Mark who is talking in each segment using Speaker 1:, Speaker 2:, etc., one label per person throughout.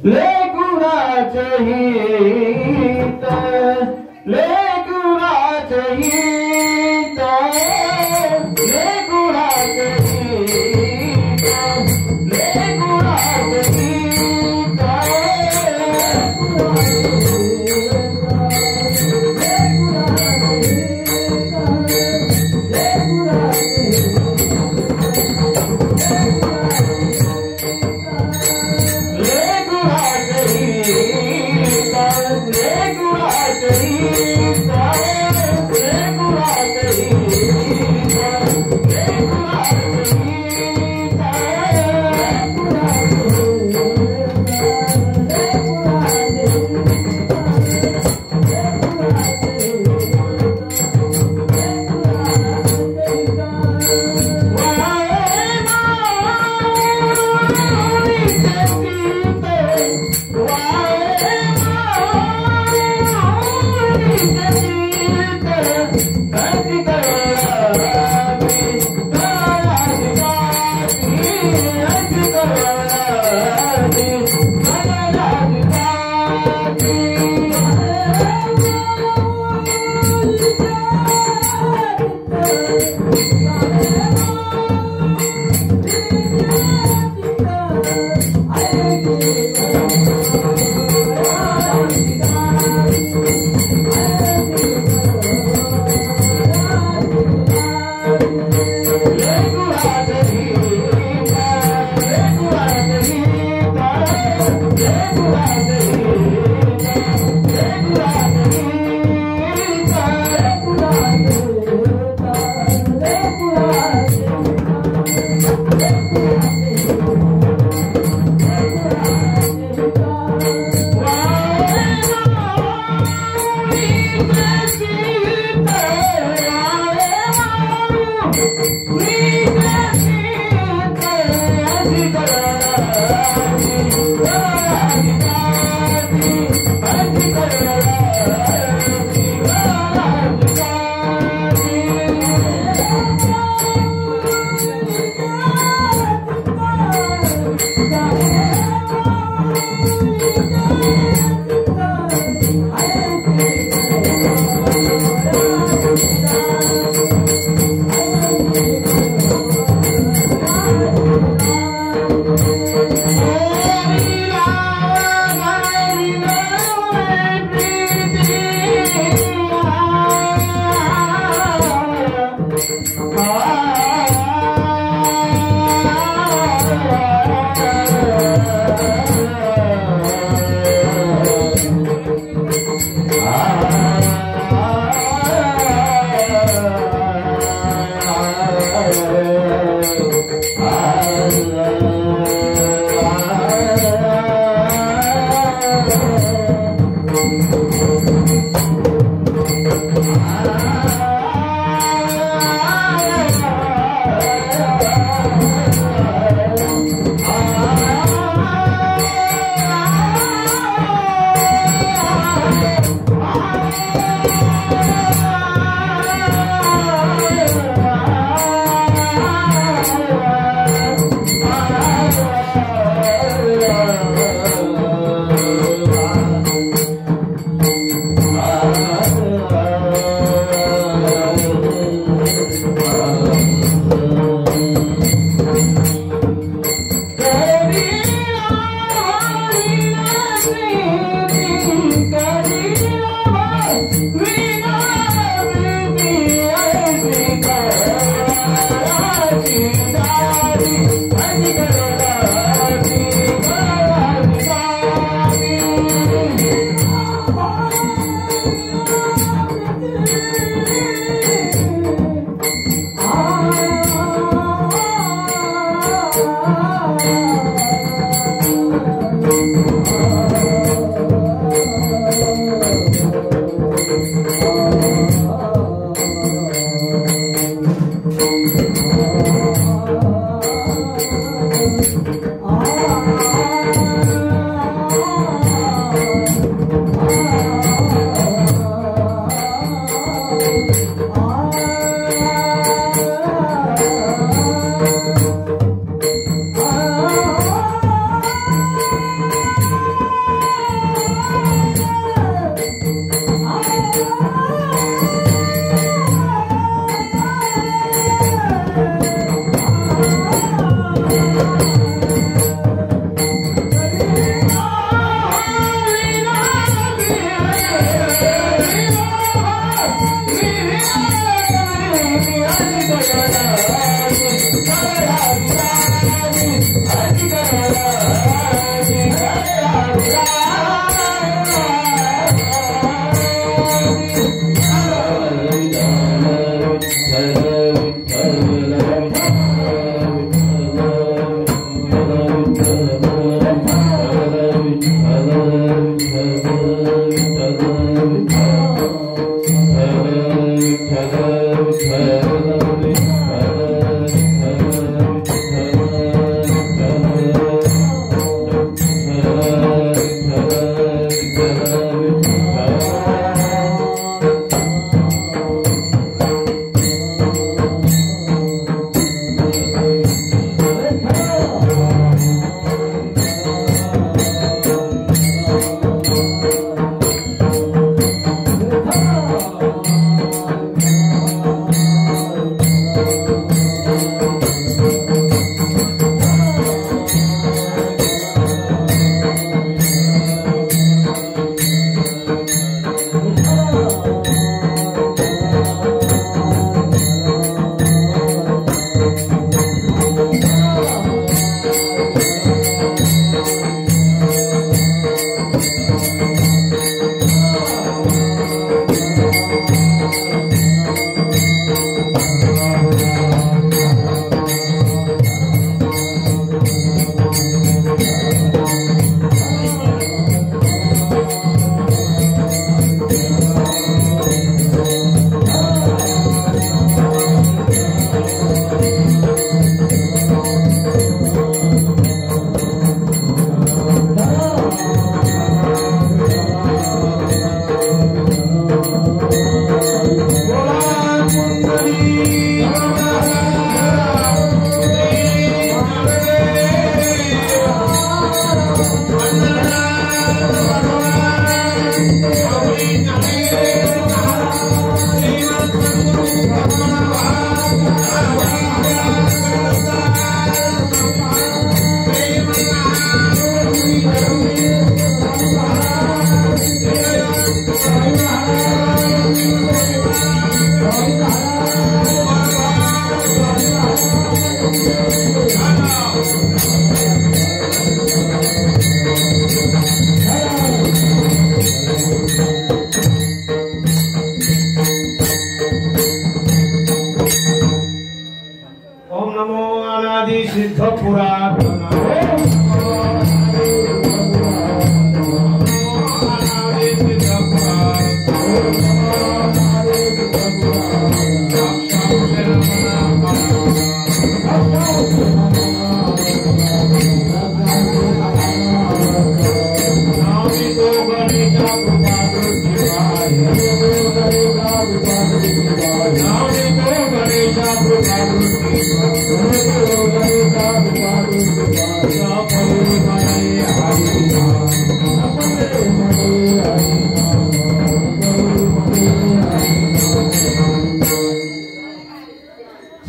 Speaker 1: ले गुना चाहिए ले गुना चाहिए ले गुना चाहिए ले गुना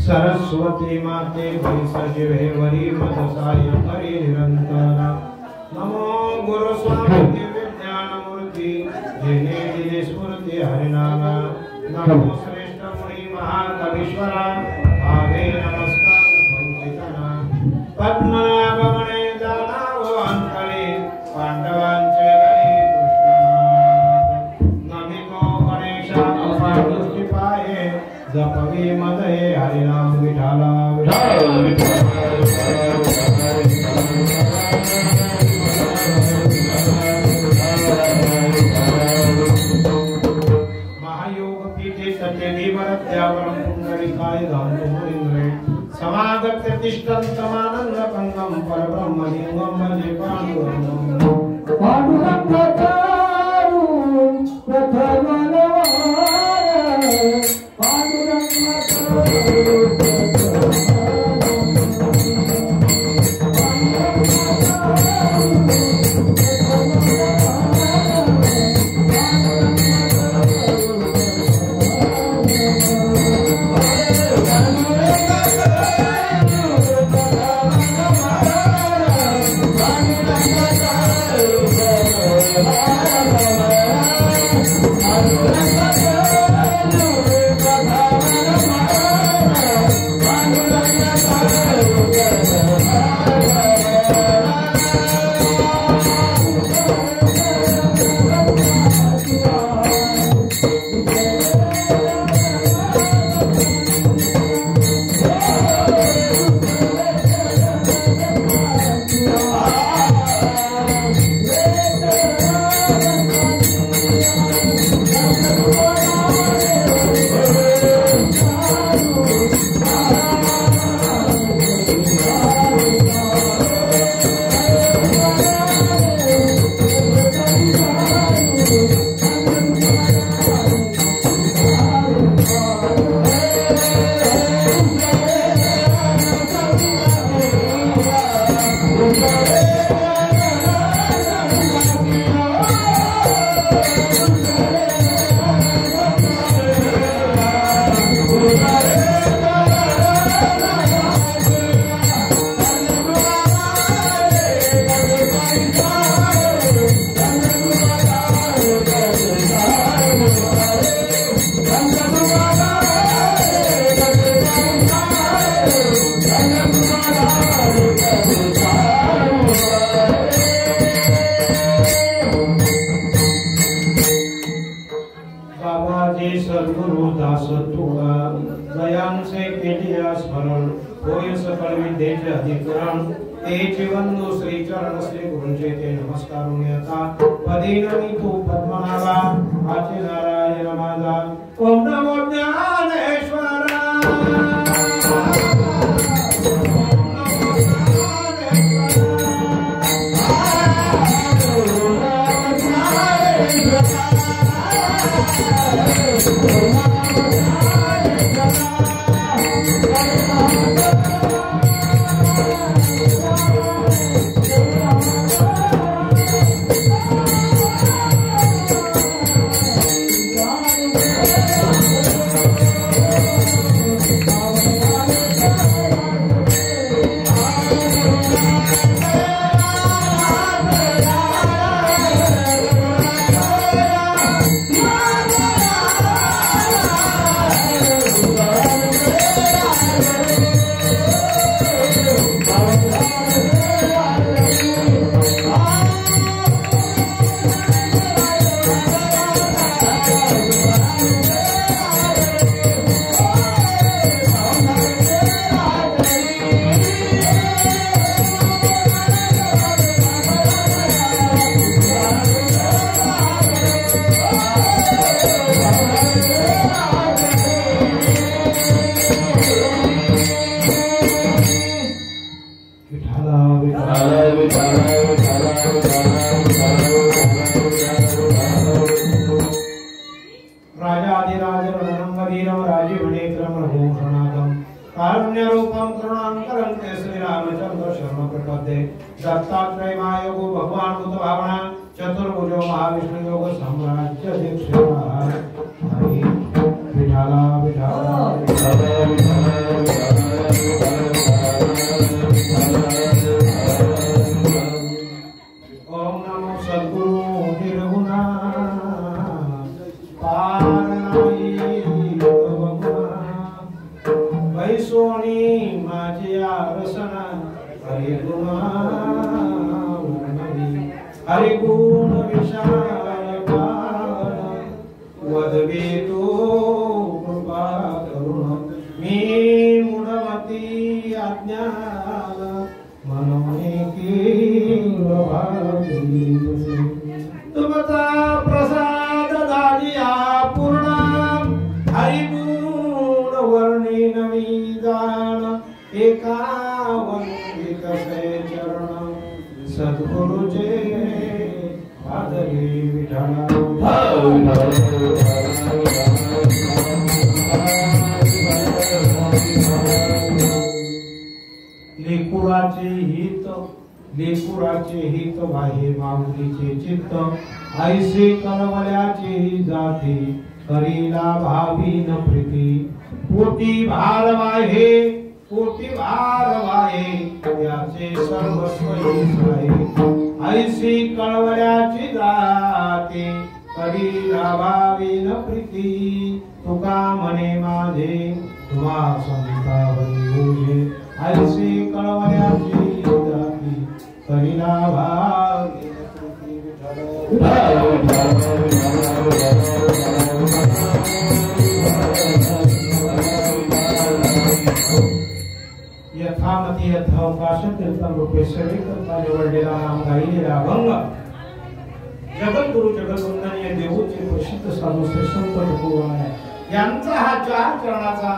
Speaker 2: सरस्वती माते सजिवे वरी मदसाय हरि निरंतर नमो गुरु स्वामी दिव्य ज्ञान मूर्ति जिने दिने स्मृति हरिनाम नमो श्रेष्ठ मुनि महाकवीश्वर आगे नमस्कार वंचितना पद्मनाभ मणे दानव अंतरे पांडवांचे गणे कृष्ण नमितो गणेशाय पादुष्टि पाये जपवे मदये हरिनाम विठाला महायोग पीठे सत्य दीवरत्यावरं पुंडरीकाय दान्तुमुनिन्द्रे समागत्य तिष्ठन्तमानन्द पंगं परब्रह्म लिंगं वन्दे पाण्डुरङ्गं
Speaker 1: पाण्डुरङ्गचारु प्रथमनवार
Speaker 2: सद्गुरु दास तुका दयान से केलिया स्मरण होय सकल विद्येचे अधिकरण तेचे वंदो श्री चरण श्री गुरुंचे ते नमस्कार होण्याचा पदीनमी तू पद्मनाभा आचे नारायण माझा ओम नमो ज्ञानेश्वरा राजाधिराज रणंगधीरम राजीवनेत्रम रघुभूषणाधम कारुण्यरूपम करुणाकरं ते श्री रामचंद्र शरण प्रपद्ये दत्तात्रेयाय गो भगवान बुद्ध भावना चतुर्भुजो महाविष्णु योग साम्राज्य दीक्षिता हरि विठाला ओम नमो सद्गुरु निर्गुणा वैसोनी माझ्या रसना हरि गुण विशाल वदवे तो कृपा करुण मी मुडमती अज्ञान मनोने तुमचा प्रसाद दाजिया पूर्ण हरिगुण वर्णी नवी जाण एका वंदितसे चरण सद्गुरुचे आदरी विठ्ठला लेकुराचे हित वाहे माऊलीचे चित्त ऐसे कळवल्याचे जाते करीला भावी न प्रीती पोटी भार वाहे त्याचे सर्वस्व आहे ऐसे कळवल्याचे जाते करीला भावी न प्रीती तुका म्हणे माझे तुम्हा संता हरी ऐसे कळवल्याचे जाते करीला भावी यथामती यथावकाश कीर्तन रूपे सेवे करता निवडलेला नाम गायलेला अभंग जगद्गुरु जगद्वंदनीय देवोचे प्रसिद्ध साधू श्री संत तुकोबार यांचा हा 4 चरणाचा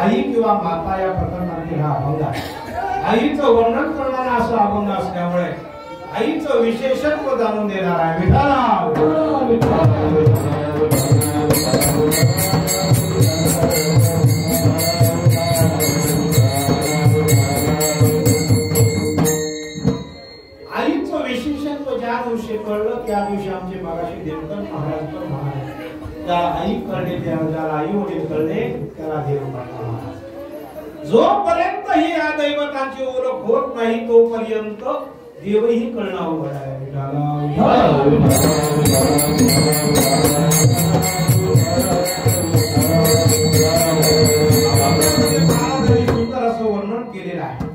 Speaker 2: आई किंवा माता या प्रकरणातील हा अभंग आहे। आईचं वर्णन करणारा असा अभंग असल्यामुळे आईचं विशेषत्व जाणून देणार आहे। आईचं विशेषत्व ज्या दिवशी कळलं त्या दिवशी आमचे मागाशी देवधन महाराज म्हणाले त्या आई करणे ज्याला आई वडील करणे त्याला देव म्हणतात। जोपर्यंत ही या दैवतांची ओळख होत नाही तोपर्यंत देवही कळणं अवघड आहे। सुंदर असं वर्णन केलेलं आहे।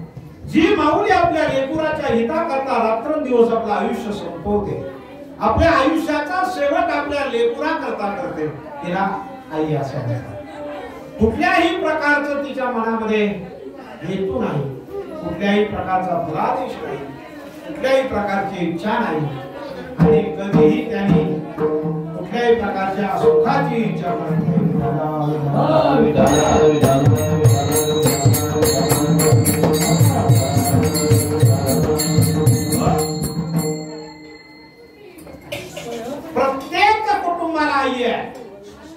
Speaker 2: जी माऊली आपल्या लेकुराच्या हिताकरता रात्रंदिवस आपलं आयुष्य संपवते आपल्या आयुष्याचा शेवट आपल्या लेकुरा करता करते तिला आई असं म्हणतात। कुठल्याही प्रकारचं तिच्या मनामध्ये हेतू नाही कुठल्याही प्रकारचा फलादेश नाही कुठल्याही प्रकारची इच्छा नाही आणि कधीही त्यांनी कुठल्याही प्रकारच्या सुखाची इच्छा करत नाही। प्रत्येक कुटुंबाला आई आहे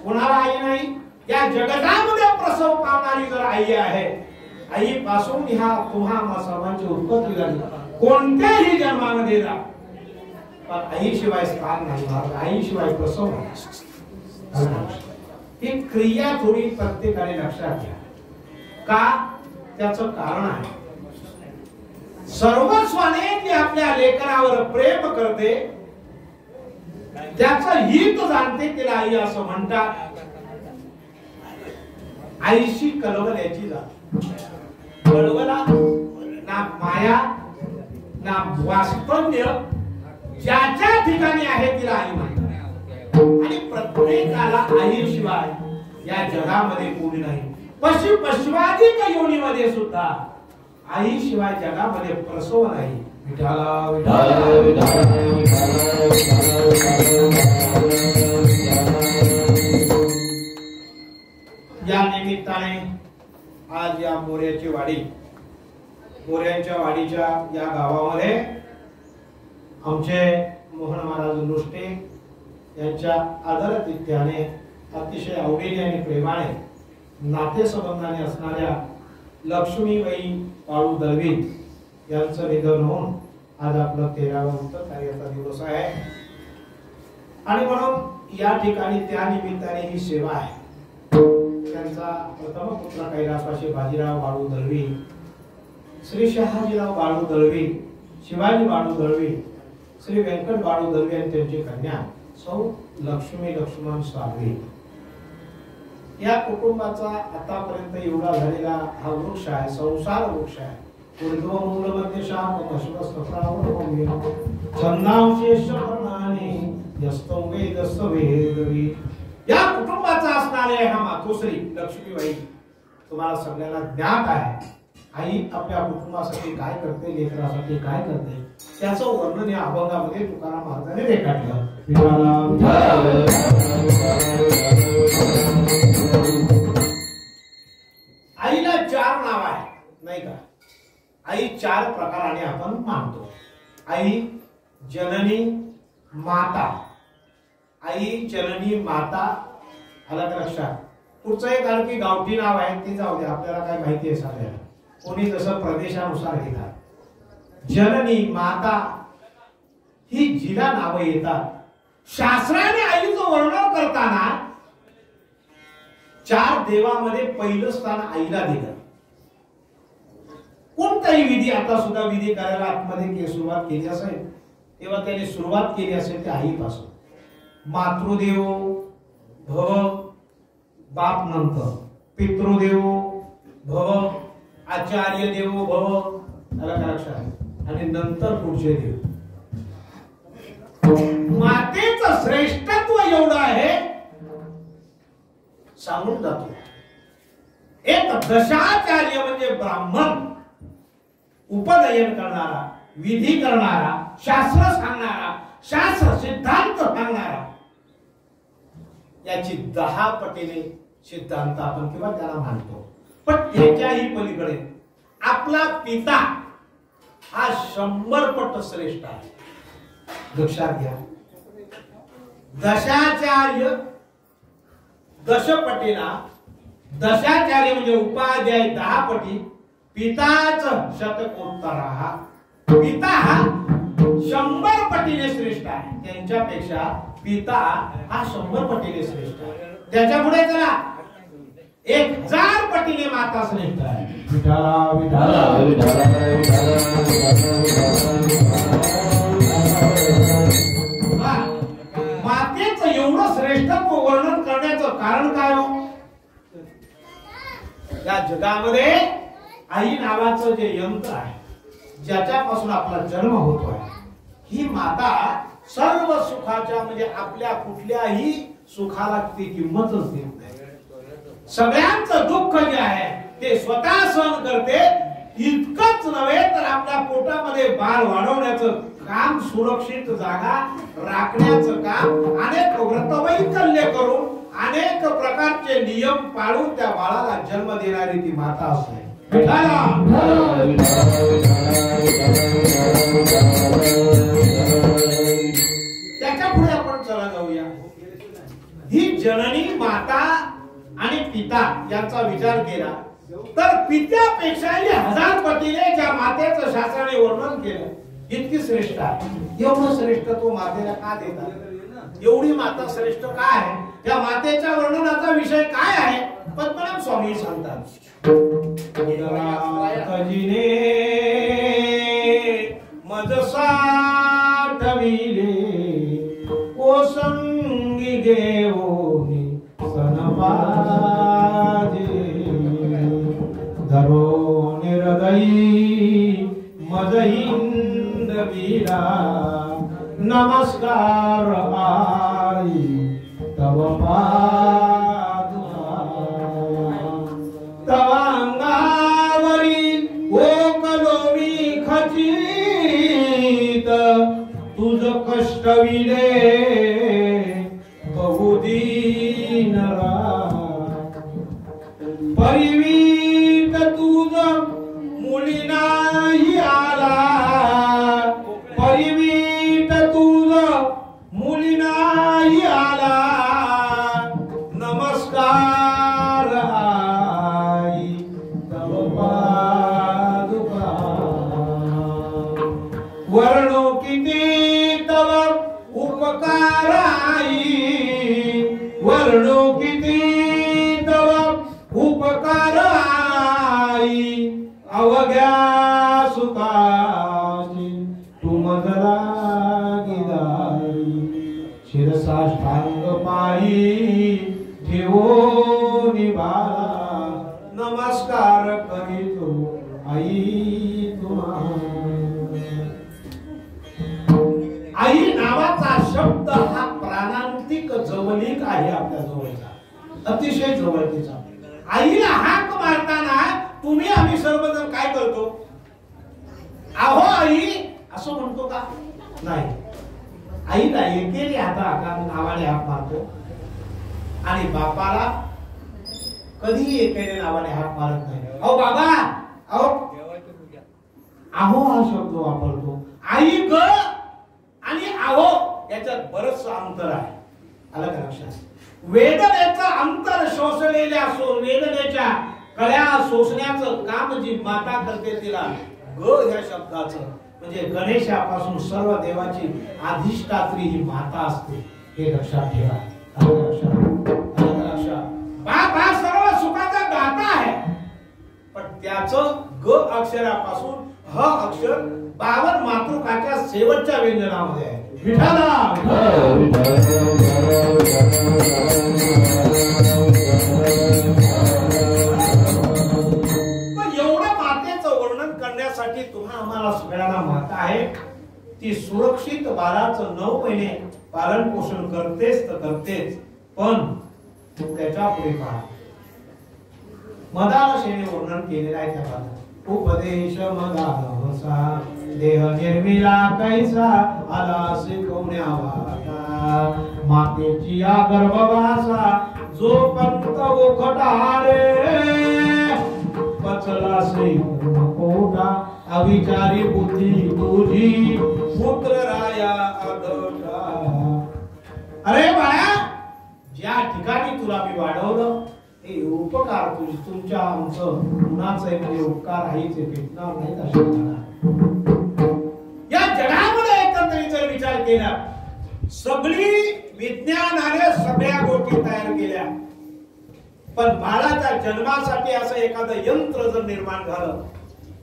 Speaker 2: कोणाला आई नाही या जगतामध्ये प्रसव पावणारी जर आई आहे आई पासून ह्या तुम्हा सर्वांची उत्पत्ती झाली कोणत्याही जन्मामध्ये जा पण आई शिवाय स्थान नाही आई शिवाय प्रसव नाही। ही क्रिया थोडी प्रत्येकाने लक्षात घ्या का त्याचं कारण आहे सर्वस्वाने ती आपल्या लेकरावर प्रेम करते त्याचं हित जाणते तिला आई असं म्हणतात। आईशी कलवल्याची जात कळवला ना माया ना वास्तव्य ज्याच्या ठिकाणी आहे तिला आई म्हणतात आणि प्रत्येकाला आईशिवाय या जगामध्ये कोणी नाही पशुवादिक योनीमध्ये सुद्धा आईशिवाय जगामध्ये प्रसव नाही। विठाला या निमित्ताने आज या मोऱ्याची वाडी मोऱ्यांच्या वाडीच्या या गावामध्ये आमचे मोहन महाराज नुष्टे यांच्या आदरातिथ्याने अतिशय आवडीने आणि प्रेमाने नातेसंबंधाने असणाऱ्या लक्ष्मीबाई बाळू दळवी यांचं निधन होऊन आज आपलं 13वा कार्याचा दिवस आहे आणि म्हणून या ठिकाणी त्या निमित्ताने ही सेवा आहे. त्यांचा प्रथम पुत्र कैलासवासी बाजीराव बाळू दळवी, श्री शहाजीराव बाळू दळवी, शिवाजी बाळू दळवी, श्री व्यंकट बाळू दळवी आणि त्यांची कन्या सौ लक्ष्मी लक्ष्मण साळवे या कुटुंबाचा आतापर्यंत एवढा झालेला हा वृक्ष आहे, संसार वृक्ष आहे. ऊर्ध्व मूलमध्ये शाम कश्मस्त्रावरभूमी छंदांशेष वर्णाने यस्तम वेदस्स वेदवी. या कुटुंबाचा असणारे हा मातोश्री लक्ष्मीबाई तुम्हाला सगळ्यांना ज्ञात आहे. आई आपल्या कुटुंबासाठी काय करते, लेकरासाठी काय करते, त्याचं वर्णन या अभंगामध्ये तुकाराम महाराजांनी रेखाटलं. आईला 4 नाव आहे नाही का. आई 4 प्रकाराने आपण मानतो. आई जननी माता. आई जननी माता आला का लक्षात. पुढचं एक आणखी गावठी नाव आहे ते जाऊ दे, आपल्याला काय माहिती आहे सगळ्यांना, कोणी जसं प्रदेशानुसार घेतात. जननी माता ही जिला नावं येतात. शास्त्राने आईचं वर्णन करताना 4 देवामध्ये पहिलं स्थान आईला दिलं. कोणताही विधी आता सुद्धा विधी करायला आतमध्ये सुरुवात केली असेल तेव्हा त्याने सुरुवात केली असेल त्या आईपासून. मातृदेवो भव, बाप नंतर, पितृदेवो भव, आचार्य देवो भव, लक्षात, आणि नंतर पुढचे देव. मातेचं श्रेष्ठत्व एवढं आहे सांगून जातो. एक दशाचार्य म्हणजे ब्राह्मण, उपनयन करणारा, विधी करणारा, शास्त्र सांगणारा, शास्त्र सिद्धांत सांगणारा, याची 10 पटीने सिद्धांत आपण किंवा त्याला मानतो. पण त्याच्याही पलीकडे आपला पिता हा 100 पट श्रेष्ठ आहे. लक्षात घ्या. दशाचार्य दशपटीला, दशाचार्य म्हणजे उपाध्याय 10 पटी, पिताच शतकोत्तर. पिता हा 100 पटीने श्रेष्ठ आहे. त्यांच्यापेक्षा पिता हा 100 पटीने श्रेष्ठ आहे. त्याच्यापुढे चला 1000 पटीने माता श्रेष्ठ आहे. विठाला विठाला मातेचं एवढं श्रेष्ठत्व वर्णन करण्याचं कारण काय हो. या जगामध्ये आई नावाचं जे यंत्र आहे, ज्याच्यापासून आपला जन्म होतोय, ही माता सर्व सुखाच्या म्हणजे आपल्या कुठल्याही सुखाला ती किंमतच देत नाही. सगळ्यांचं दुःख जे आहे ते स्वतः सहन करते. इतकंच नव्हे तर आपल्या पोटामध्ये बाळ वाढवण्याचं काम, सुरक्षित जागा राखण्याचं काम, अनेक व्रतवैकल्य करून, अनेक प्रकारचे नियम पाळून त्या बाळाला जन्म देणारी ती माता असते. त्याच्या पुढे आपण चला जाऊया. ही जननी माता आणि पिता यांचा विचार केला तर पित्यापेक्षाही 1000 पटीने ज्या मातेचं शास्त्राने वर्णन केलं इतकी श्रेष्ठ आहे. एवढं श्रेष्ठत्व मातेला का देतात, एवढी माता श्रेष्ठ काय आहे, त्या मातेच्या वर्णनाचा विषय काय आहे, पद्मनाभ स्वामी सांगतात. मज साठविले ओसंगी घेऊनी सनपाजे धरो निर्दयी मज हिंदवीरा नमस्कार आई तव पादुका तव अंगावरील ओकलो मी खचित तुझ कष्टविले बहुदीनरा परिवीत तुझ मुली नाही आला परिवीत तुझ मुली नाही वर्णो किती तव उपकार आई अवघ्या सुखाची तू मजला गिदाई शिरसाष्टांग पायी ठेवो निभाला नमस्कार करीतो आई तुम्हाला आई नावाचा शब्द हा प्राणांतिक जवळीक आहे आपल्या जवळचा अतिशय जवळचा आईला हाक मारताना तुम्ही आम्ही सर्वजण काय करतो आहो आई असं म्हणतो का नाही आईला एकेरी हाता नावाने हाक मारतो आणि बापाला कधीही एकेरी नावाने हाक मारत नाही अहो बाबा अहो आहो हा शब्द वापरतो आई ग आणि आहो याच्यात बरंच अंतर आहे आलं का लक्षात वेदनेचं अंतर शोषलेल्या वेदनेच्या कळ्या शोषण्याचं काम जी माता करते तिला ग ह्या शब्दाचं म्हणजे गणेशापासून सर्व देवाची अधिष्ठात्री ही माता असते हे लक्षात ठेवा आलं लक्षात बाप हा सर्व सुखाचा दाता आहे पण त्याचं ग अक्षरापासून ह अक्षर 52 मातृकाच्या शेवटच्या व्यंजनामध्ये आहे विठाला एवढं मातेचं वर्णन करण्यासाठी तुम्हा आम्हाला सगळ्यांना माता आहे ती सुरक्षित बाळाचं 9 महिने पालन पोषण करतेच तर करतेच पण त्याच्या पुढे पहा मदालशेने वर्णन केलेलं आहे त्या बाळाचं उपदेश मदालसा देह निर्मिला कैसा आला शिकवण्या वाटा मातेची या गर्भवासा जो पंत ओखटारे पचला से कोटा अविचारी बुद्धी तुझी पुत्र राया आदर्शा अरे बाळा ज्या ठिकाणी तुला मी वाढवलं हे उपकार तुमच्या आमचं गुणाचं म्हणजे उपकार आईचे भेटणार नाहीत अशा या जगामध्ये एकंदरीत जर विचार केला सगळी विज्ञानाने सगळ्या गोष्टी तयार केल्या पण बाळाच्या जन्मासाठी असं एखादं यंत्र जर निर्माण झालं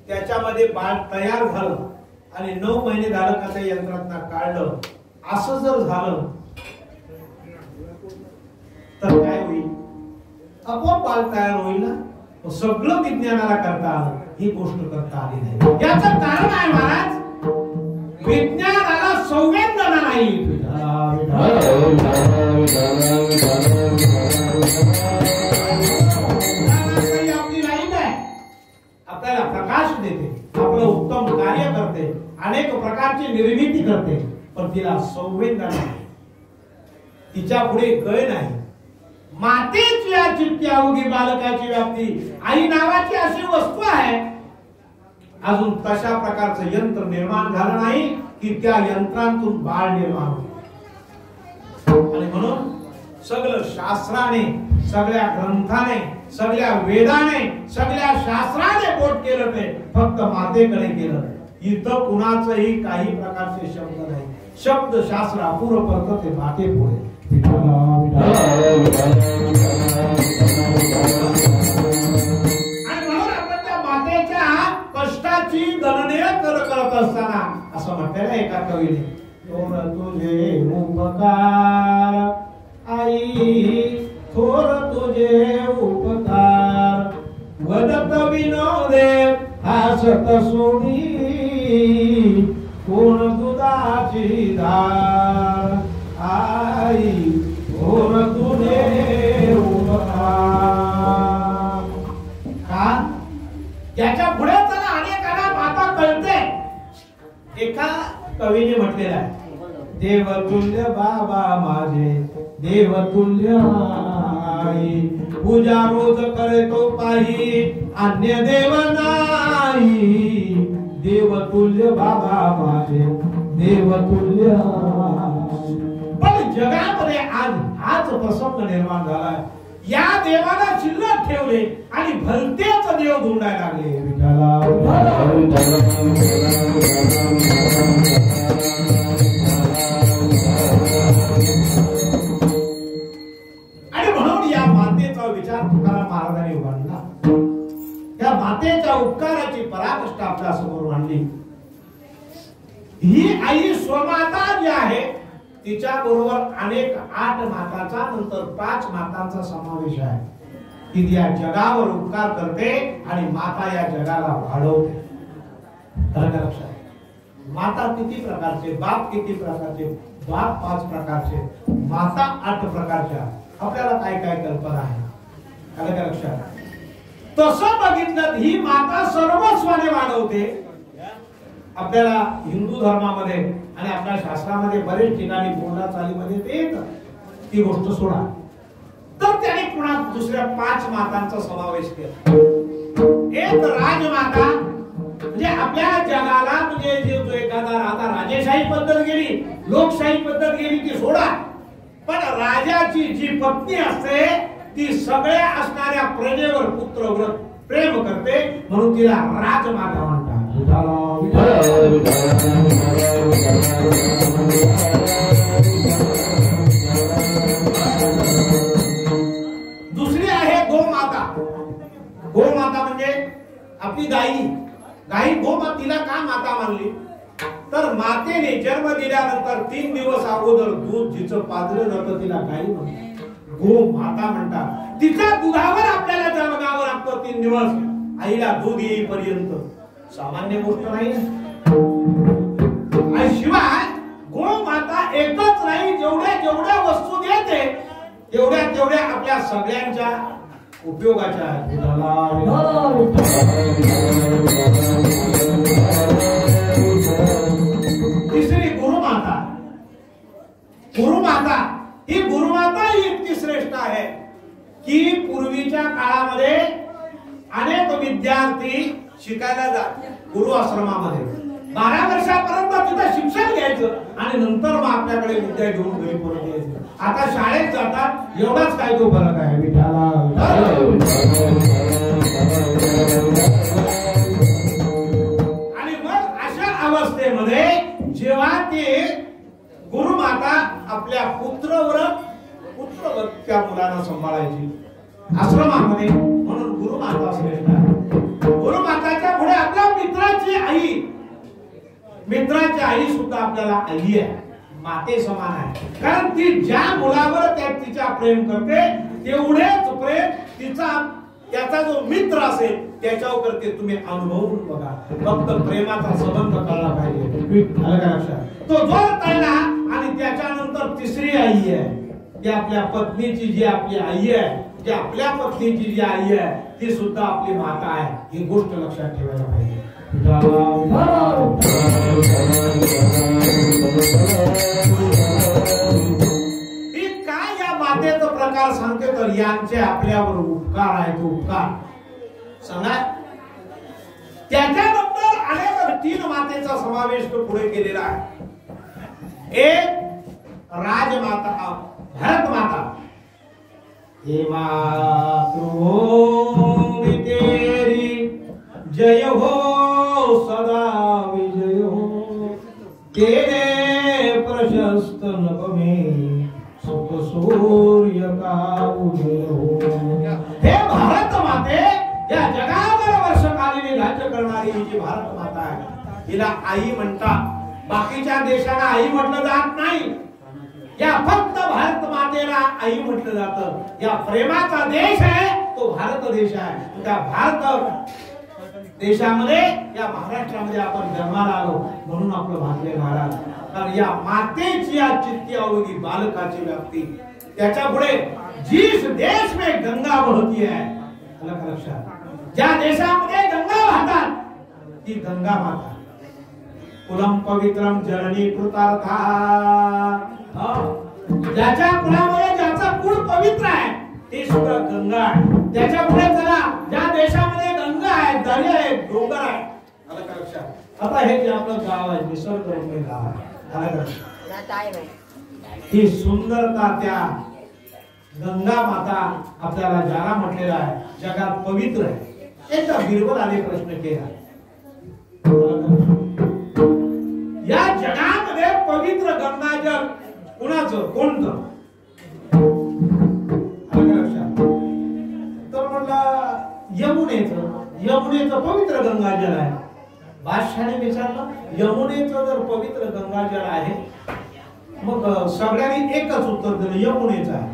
Speaker 2: त्याच्यामध्ये बाळ तयार झालं आणि 9 महिने झालं का त्या यंत्रातनं काढलं असं जर झालं तर काय होईल आपोआप बाळ तयार होईल ना सगळं विज्ञानाला करता आलं ही गोष्ट करता आली नाही याचं कारण आहे महाराज विज्ञानाला संवेदना नाही आपली लाईट आहे आपल्याला प्रकाश देते आपलं उत्तम कार्य करते अनेक प्रकारची निर्मिती करते पण तिला संवेदना नाही तिच्या पुढे गय नाही मातेची या चित्ती अवघी बालकाची व्याप्ती आई नावाची अशी वस्तू आहे अजून तशा प्रकारचं यंत्र निर्माण झालं नाही की त्या यंत्रांतून बाळ निर्माण होईल आणि म्हणून सगळं शास्त्राने सगळ्या ग्रंथाने सगळ्या वेदाने सगळ्या शास्त्राने बोट केलं ते फक्त मातेकडे केलं इथं कुणाचंही काही प्रकारचे शब्द नाही शब्द शास्त्र अपूर्व करतं ते माते पुढे आणि म्हणून आपण त्या मातेच्या कष्टाची गणने करत असताना असं म्हटलेलं एका कवीने थोर तुझे उपकार आई थोर तुझे उपकार वदत विनोदे हसत सोडी कोण दुधाची धार आई थोर तुझे उपकार का याच्या पुढे तर अनेकांना माता कळते एका कवीने म्हटलेलं आहे देवतुल्य बाबा माझे देवतुल्य आई पूजा रोज करे तो पाही अन्य देव नाही देवतुल्य बाबा माझे देवतुल्य पण जगामध्ये आज हाच प्रसंग निर्माण झालाय या देवाला शिल्लक ठेवले आणि भलतेच देव धुंडायला लागले महाराजांनी मांडला. त्या मातेच्या उपकाराची पराकाष्ठा आपल्या समोर मांडली. ही आई स्वमाता जी आहे तिच्या बरोबर अनेक 8 मातांचा नंतर 5 मातांचा समावेश आहे. ती या जगावर उपकार करते आणि माता या जगाला वाढवते. लक्षात माता किती प्रकारचे, बाप किती प्रकारचे, बाप 5 प्रकारचे, माता 8 प्रकारच्या. आपल्याला काय काय कल्पना आहे आलं का लक्षात? तसं बघितलं ही माता सर्वस्वाने वाढवते. आपल्याला हिंदू धर्मामध्ये आणि आपल्या शास्त्रामध्ये बरेच ठिकाणी बोलण्या चालीमध्ये ते येतं. ती गोष्ट सोडा तर त्याने पुन्हा दुसऱ्या 5 मातांचा समावेश केला. एक राजमाता म्हणजे आपल्या जगाला म्हणजे जो एखादा आता राजेशाही पद्धत गेली, लोकशाही पद्धत गेली ती सोडा, पण राजाची जी पत्नी असते ती सगळ्या असणाऱ्या प्रजेवर पुत्रव्रत प्रेम करते म्हणून तिला राजमाता म्हणतात. दुसरी आहे गोमाता. गोमाता म्हणजे आपली गाई. गाई गोमातीला का माता मानली तर मातेने जन्म दिल्यानंतर 3 दिवस अगोदर दूध जिचं पाजलं जातं तिला गाई म्हणतात, गोमाता म्हणतात. तिच्या दुधावर आपल्याला जगावं लागतं 3 दिवस. आईला दूध येईपर्यंत सामान्य गोष्ट नाही. आणि शिवाय गोमाता एकच नाही, जेवढ्या जेवढ्या वस्तू देते तेवढ्या आपल्या सगळ्यांच्या उपयोगाच्या आहेत. तिसरी गुरुमाता. गुरुमाता ही गुरुमाता इतकी श्रेष्ठ आहे की पूर्वीच्या काळामध्ये अनेक विद्यार्थी शिकायला जात गुरु आश्रमामध्ये. 12 वर्षापर्यंत तिथं शिक्षण घ्यायचं आणि नंतर मग आपल्याकडे विद्या घेऊन घरी परत यायचं. आता शाळेत जातात एवढाच काय तो फरक आहे. आणि मग अशा अवस्थेमध्ये जेव्हा ते गुरुमाता आपल्या पुत्रव्रत त्या मुलांना सांभाळायची आश्रमामध्ये म्हणून गुरुमाता श्रेष्ठ आहे. गुरुमाताच्या पुढे आपल्या मित्राची आई सुद्धा आपल्याला आई आहे, माते समान आहे. कारण ती ज्या मुलावर तिच्या प्रेम करते तेवढेच प्रेम त्याचा जो मित्र असेल त्याच्यावर करते. तुम्ही अनुभवून बघा. फक्त प्रेमाचा संबंध कळला पाहिजे. तो जोर कळला. आणि त्याच्यानंतर तिसरी आई आहे ती आपल्या पत्नीची जी आपली आई आहे, जी आपल्या पत्नीची जी आई आहे ती सुद्धा आपली माता आहे. ही गोष्ट लक्षात ठेवायला पाहिजे. ती काय या मातेचा प्रकार सांगते तर यांचे आपल्यावर उपकार आहेत. उपकार सांगा. त्याच्यानंतर अनेक 3 मातेचा समावेश तो पुढे केलेला आहे. एक राजमाता भरत माता. हे मातृभूमि तेरी जय हो सदा विजय हो, तेरे प्रशस्त नभ में सुख सूर्य का उदय हो. हे भारत माते या जगावर वर्षकालीन राज्य करणारी जी भारत माता आहे तिला आई म्हणतात. बाकीच्या देशाला आई म्हटलं जात नाही. या फक्त भारत मातेला आई म्हटलं जातं. या प्रेमाचा देश आहे तो भारत देश आहे. त्या भारत देशामध्ये या महाराष्ट्रामध्ये आपण जन्माला आलो म्हणून आपलं भागले महाराज. कारण या मातेची या चित्ती अवघी बालकाची व्याप्ती त्याच्या पुढे जिस देश में गंगा बहती है लक्षात. ज्या देशामध्ये गंगा वाहतात ती गंगा माता. कुलम पवित्रम जननी कृतार्था. ज्याच्या कुळामध्ये ज्याचा कुळ पवित्र आहे ते सुद्धा गंगा आहे. त्याच्या पुढे चला ज्या देशामध्ये गंगा आहे, दर्या आहे, डोंगर आहे. आता हे जे आपलं गाव आहे निसर्गरम्य गाव आहे. ही सुंदरता त्या गंगा माता आपल्याला ज्याला म्हटलेला आहे जगात पवित्र आहे. एकदा बिरबलाने प्रश्न केला या जगामध्ये पवित्र गंगाजल कुणाचं कोणतं तर म्हणला यमुनेचं पवित्र गंगाजल आहे. बादशाने विचारलं यमुनेचं जर पवित्र गंगाजल आहे मग सगळ्यांनी एकच उत्तर दिलं यमुनेचं आहे.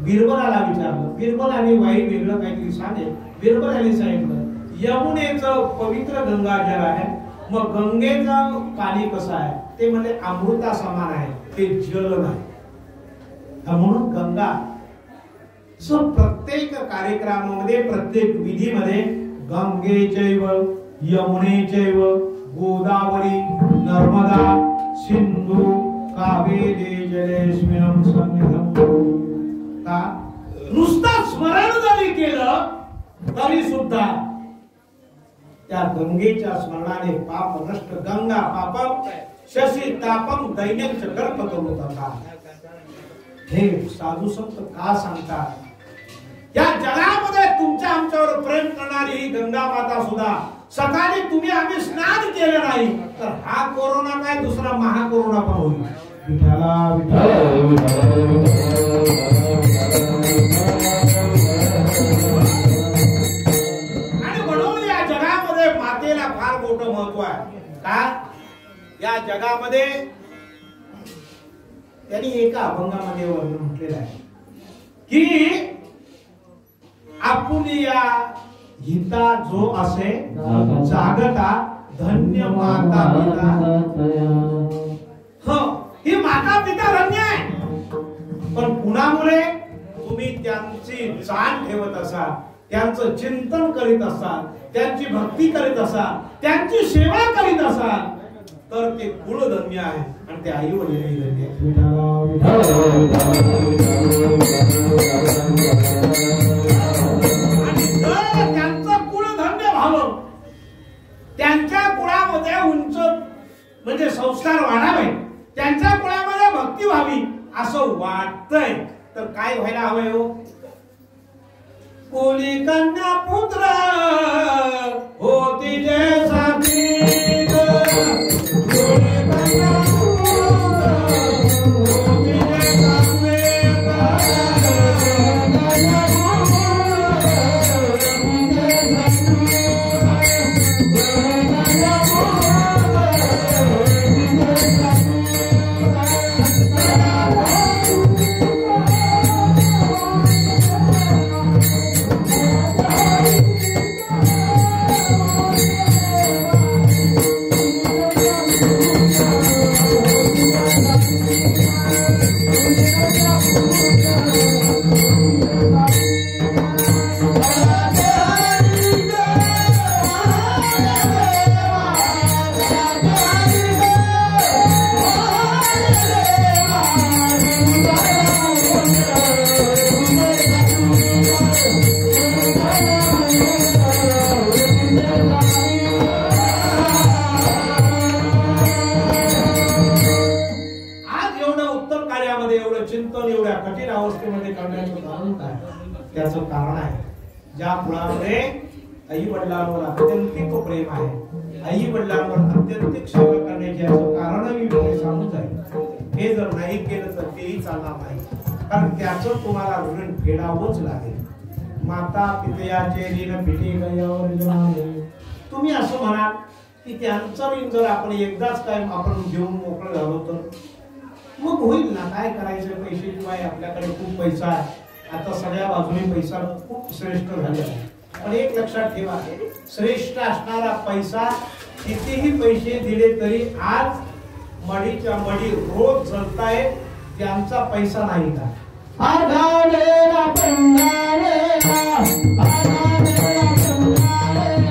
Speaker 2: बिरबलाला विचारलं, बिरबलाने वाई वेगळं काहीतरी सांगेल. बिरबलाने सांगितलं यमुनेचं पवित्र गंगाजल आहे, मग गंगेचं पाणी कसं आहे ते म्हणजे अमृता समान आहे, ते जल नाही. म्हणून गंगा प्रत्येक कार्यक्रमामध्ये प्रत्येक विधीमध्ये गंगेचैव यमुनेचैव गोदावरी नर्मदा सिंधू कावेरी जलेस्मिनं सन्निधं का नुसतं स्मरण जरी केलं तरी सुद्धा त्या गंगेच्या स्मरणाने पाप नष्ट. गंगा पापम शशी तापम दैन्यं च कल्पतरुतथा. हे साधू संत का सांगतात? या जगामध्ये तुमच्या आमच्यावर प्रेम करणारी ही गंगा माता सुद्धा सकाळी तुम्ही आम्ही स्नान केलं नाही तर हा कोरोना काय दुसरा महाकोरोना पण होईल. विठ्ठला आणि म्हणून या जगामध्ये मातेला फार मोठं महत्व आहे. का या जगामध्ये त्यांनी एका अभंगामध्ये वर्णन म्हटलेलं आहे की आपुलिया हिता जो असे जागता धन्य माता पिता. ही माता पिता धन्य आहे, पण कुणामुळे तुम्ही त्यांची जाण ठेवत असाल, त्यांचं चिंतन करीत असाल, त्यांची भक्ती करीत असाल, त्यांची सेवा करीत असाल तर ते कुळ धन्य आहे आणि ते आई वडील धन्य आणि जर त्यांचं कुळ धन्य व्हावं, त्यांच्या कुळामध्ये उंच म्हणजे संस्कार वाढावे, त्यांच्या कुळामध्ये भक्ती व्हावी असं वाटतंय तर काय व्हायला हवंय हो? कुली कन्या पुत्र होती जे साथी कठीण अवस्थेमध्ये करण्याचं कारण काय? त्याचं कारण आहे ज्या कुळामध्ये आई वडिलांवर अत्यंतिक प्रेम आहे, आई वडिलांवर अत्यंतिक सेवा करण्याचे याचं कारण मी पुढे सांगून जाईल. हे जर नाही केलं तर तेही चालणार नाही, कारण त्याचं तुम्हाला ऋण फेडावंच लागेल. माता पितयाचे ऋण फिटे गयावर. तुम्ही असं म्हणाल की त्यांचं ऋण जर आपण एकदाच काय आपण घेऊन मोकळं झालो तर मग होईल ना, काय करायचं? पैसे शिवाय आपल्याकडे खूप पैसा आहे, आता सगळ्या बाजूने पैसा खूप श्रेष्ठ झालेला आहे. पण एक लक्षात ठेवा, श्रेष्ठ असणारा पैसा कितीही पैसे दिले तरी आज मडीच्या मडी रोज जळताय, त्यांचा पैसा नाही का?
Speaker 1: आधारेला पंधारेला आधारेला पंधारेला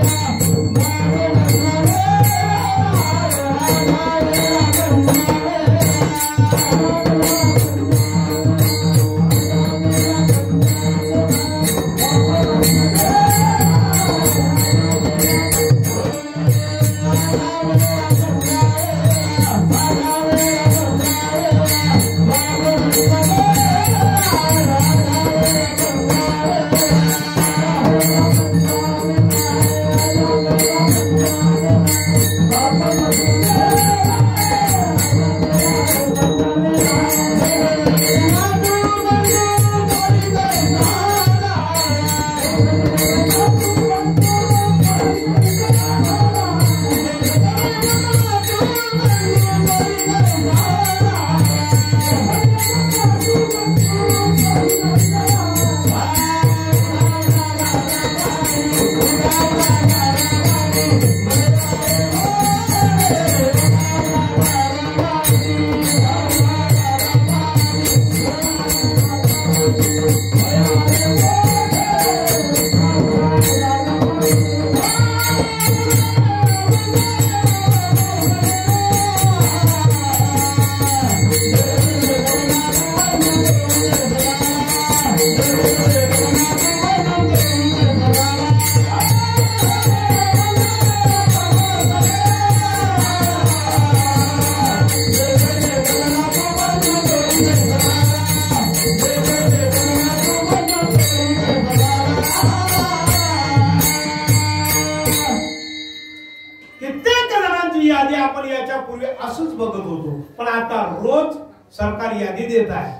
Speaker 2: सरकार यादी देत आहे.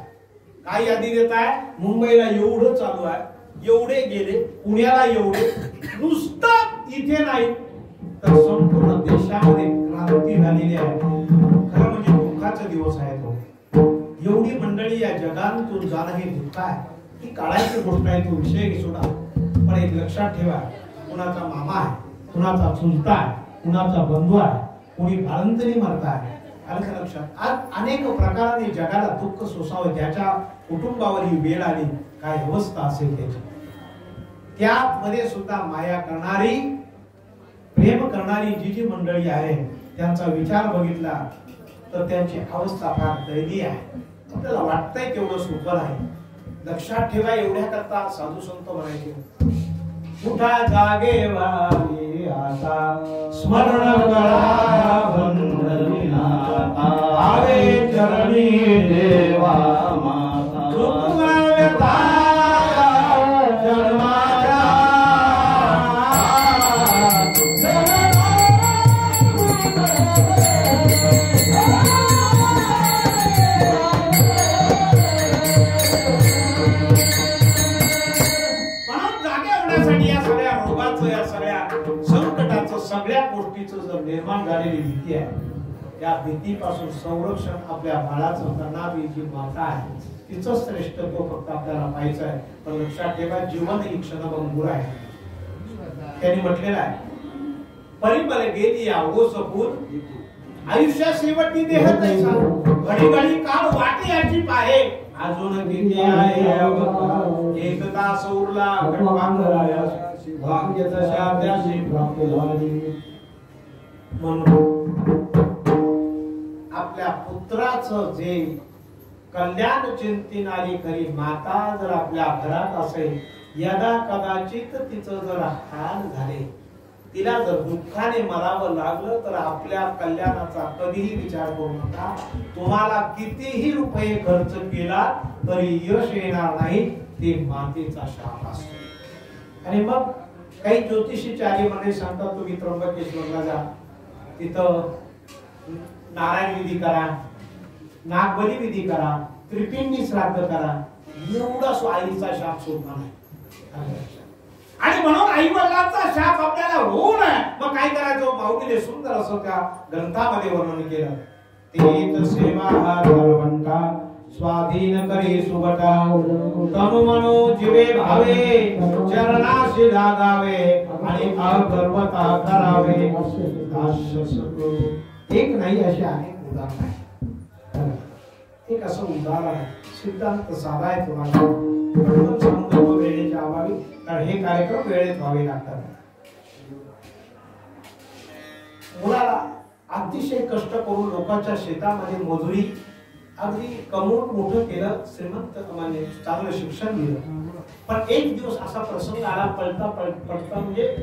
Speaker 2: काय यादी देत आहे? मुंबईला एवढं चालू आहे, एवढे गेले, पुण्याला एवढे, नुसतं इथे नाही तर संपूर्ण देशामध्ये क्रांती झालेली आहे. खरं म्हणजे दुःखाचा दिवस आहे तो. एवढी मंडळी या जगातून जाणं हे दुःख आहे. ही काळाची गोष्ट आहे, तो विषय सोडा. पण एक लक्षात ठेवा, कुणाचा मामा आहे, कुणाचा चुलता आहे, कुणाचा बंधू आहे, कोणी बाळंतणी मरता आहे. आलं का लक्षात? आज अनेक प्रकाराने जगाला दुःख सोसावं, ज्याच्या कुटुंबावर ही वेळ आली, काय अवस्था असेल त्याची. त्यामध्ये सुद्धा माया करणारी, प्रेम करणारी जी जी मंडळी आहे, त्यांचा विचार बघितला तर त्यांची अवस्था फार दयनीय आहे. आपल्याला वाटतंय तेवढं सुपर आहे. लक्षात ठेवा, एवढ्या करता साधू संत म्हणायचे, उठा जागे वाली आता, स्मरण करा बंधविनाता, आवे चरणी देवा माता, रुक्माव्यता जन्माचा. या सगळ्या रोगाचं, या सगळ्या संकटाचं, सगळ्या गोष्टीचं जर निर्माण झालेली भीती आहे, या भीतीपासून संरक्षण आपल्या बाळाचं करणारी जी माता आहे, तिचं श्रेष्ठत्व फक्त आपल्याला पाहायचं आहे. पण लक्षात ठेवा, जीवन ही क्षणभंगुर आहे. त्यांनी म्हटलेलं आहे, परिमल गेली अवघो सपून, आयुष्या शेवटी देह तैसा, घडी घडी काळ वाटे याची पाहे, अजून किती आहे एकता सौरला खटवांगराया, भाग्य तशा त्याशी प्राप्त झाली. म्हणून आपल्या पुत्राचं जे कल्याण चिंतनारी खरी माता जर आपल्या घरात असेल, यदा कदाचित तिचं जर हाल झाले, तिला जर दुःखाने मरावं लागलं तर आपल्या कल्याणाचा कधीही विचार करू नका. तुम्हाला कितीही रुपये खर्च केला तरी यश येणार नाही. ते मातेचा शाप असतो. आणि मग काही ज्योतिषीचार्य म्हणे सांगतात, तुम्ही त्र्यंबकेश्वरला जा, तिथं नारायण विधी करा, नागबली विधी करा, त्रिपिंडी श्राद्ध करा, एवढा आईचा शाप सोडणार नाही. आणि म्हणून आई वडिलांचा शाप आपल्याला होऊ नये, मग काय करायचं? माऊलीने सुंदर असं त्या ग्रंथामध्ये वर्णन केलं. तेत सेवा हा धर्मंता, स्वाधीन करी सुबटा, तनु मनो जीवे भावे, चरणाशी लागावे, आणि अगर्वता करावे. एक नाही, असे अनेक उदाहरण आहे. एक असं उदाहरण आहे, सिद्धांत साधा आहे तुम्हाला सांगतो वेळेच्या अभावी, कारण हे कार्यक्रम वेळेत व्हावे लागतात. मुलाला अतिशय कष्ट करून लोकांच्या शेतामध्ये मजुरी अगदी कमवून मोठं केलं, श्रीमंत म्हणजे चांगलं शिक्षण दिलं. पण एक दिवस असा प्रसंग आला, पळता पळता म्हणजे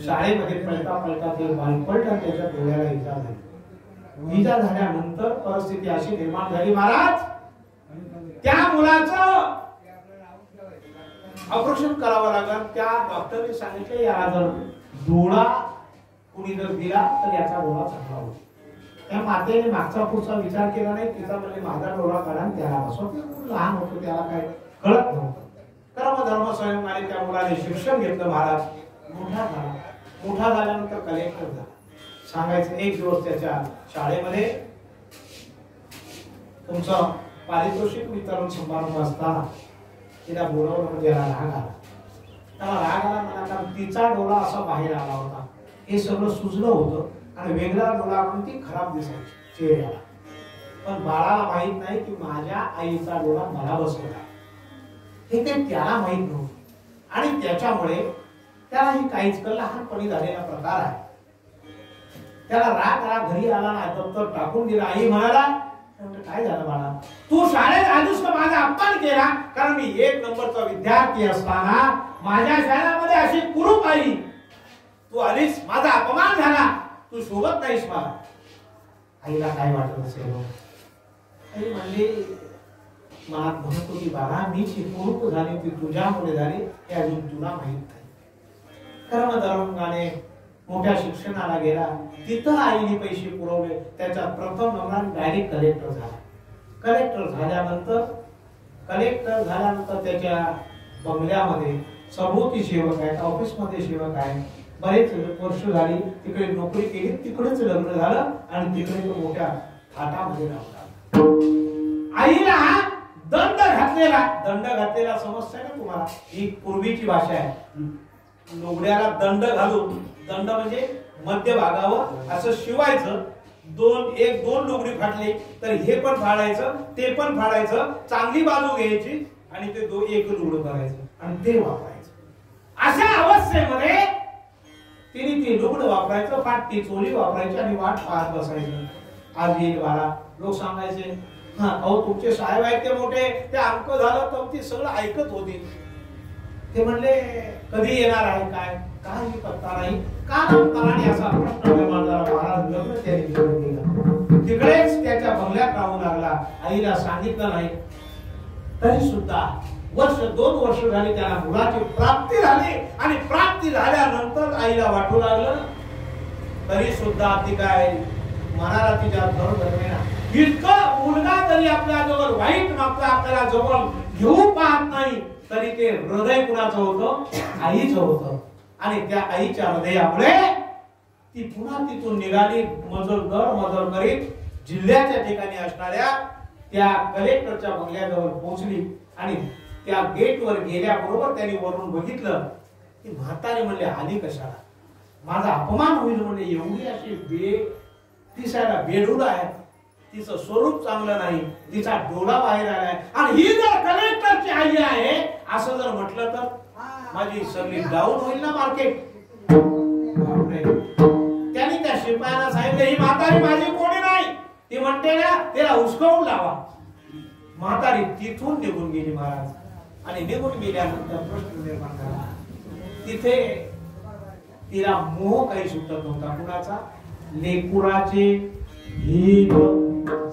Speaker 2: शाळेमध्ये पळता पळता ते बालपट, त्याच्या डोळ्याला इजा झाली. इजा झाल्यानंतर परिस्थिती अशी निर्माण झाली, महाराज त्या मुलाचं ऑपरेशन करावं लागलं. त्या डॉक्टरने सांगितलं, या जर डोळा कुणी जर दिला तर याचा डोळा चांगला होईल. त्या मातेने मागचा पुढचा विचार केला नाही. तिचा म्हणजे माझा डोळा काढा, त्याला बसवा. लहान होतो, त्याला काय कळत नव्हतं. कर्म धर्म स्वयंमाने त्या मुलाने शिक्षण घेतलं. महाराज मोठा झाला. मोठा झाल्यानंतर कलेक्टर झाला. सांगायचं, एक दिवस त्याच्या शाळेमध्ये तुमचं पारितोषिक वितरण समारंभ असताना तिला बोलावलं, म्हणजे त्याला राग आला. त्याला राग आला म्हणा, कारण तिचा डोळा असा बाहेर आला होता. हे सगळं सुजलं होतं आणि वेगळा डोळा म्हणून ती खराब दिसायची चेहऱ्याला. पण बाळाला माहित नाही की माझ्या आईचा डोळा मला बसवला, हे काही त्याला माहित नव्हतं. आणि त्याच्यामुळे त्याला हे काहीच लहानपणी झालेला प्रकार आहे. त्याला राग आला, घरी आला ना, दप्तर टाकून दिला. आई म्हणाला, काय झालं बाळा, तू शाळेत आलीस तर माझा अपमान केला, कारण मी 1 नंबरचा विद्यार्थी असताना माझ्या शाळेमध्ये अशी कुरूप आई, तू आलीस, माझा अपमान झाला, तू शोभत नाहीस मला. आईला काय वाटत असेल? आई म्हणली, मनात म्हणत होती, बाळा मी कुरूप झाली ती तुझ्यामुळे झाली, हे अजून तुला माहित नाही. कर्मधर्माने मोठ्या शिक्षणाला गेला, तिथं आईने पैसे पुरवले. त्याचा प्रथम नंबर डायरेक्ट कलेक्टर झाला. कलेक्टर झाल्यानंतर त्याच्या बंगल्यामध्ये सभोवती सेवक आहेत, ऑफिसमध्ये सेवक आहेत. बरेच वर्ष झाली तिकडे नोकरी केली, तिकडेच लग्न झालं आणि तिकडे तो मोठ्या थाटामध्ये राहला. आईला दंड घातलेला समजतंय ना तुम्हाला? ही पूर्वीची भाषा आहे. लुगड्याला दंड घालून, दंड म्हणजे मध्य भागावर असं शिवायचं. दोन लुगडी फाटली तर हे पण फाडायचं, ते पण फाडायचं, चांगली बाजू घ्यायची आणि ते एक लुगडं करायचं आणि ते वापरायचं. अशा अवस्थेमध्ये तिने ती लुगडं वापरायचं, फाटती चोली वापरायची आणि वाट पाहत बसायचं. आज येईल बाळा. लोक सांगायचे, हा अहो तुमचे साहेब आहेत ते मोठे, ते अंक झालं तर ती सगळं ऐकत होती. ते म्हणले कधी येणार आहे काय पत्ता नाही. का नंतराने असा प्रश्न निर्माण झाला. महाराज लग्न त्याने केलं, तिकडेच त्याच्या बंगल्यात राहू लागला. आईला सांगितलं नाही. तरी सुद्धा दोन वर्ष झाली त्याला मुलाची प्राप्ती झाली आणि प्राप्ती झाल्यानंतर आईला वाटू लागलं. तरी सुद्धा ती काय मनाला तिच्या धर धरलेला. इतकं मुलगा तरी आपल्या जवळ वाईट मागतो, आपल्याला जवळ घेऊ पाहत नाही, तरी ते हृदय कुणाचं होतं? आईचं होतं. आणि त्या आईच्या हृदयामुळे ती पुन्हा तिथून निघाली. मजल करीत जिल्ह्याच्या ठिकाणी असणाऱ्या त्या कलेक्टरच्या बंगल्याजवळ पोहोचली आणि त्या गेटवर गेल्याबरोबर त्यांनी वरून बघितलं की म्हातारी म्हणले आली कशाला? माझा अपमान होईल म्हणले. एवढी अशी दिसायला बेडूल आहे, तिचं स्वरूप चांगलं नाही, तिचा डोळा बाहेर आलाय आणि ही जर कलेक्टरची आई आहे असं जर म्हटलं तर माझी सगळी डाऊन होईल ना मार्केट. त्यांनी त्या शिपायाला सांगितलं ही म्हातारी माझी कोणी नाही. ती म्हणते ना तिला उचकवून लावा. म्हातारी तिथून निघून गेली महाराज. आणि निघून गेल्यानंतर प्रश्न निर्माण झाला. तिथे तिला मोह काही सुटत नव्हता. कुणाचा? लेकुराचे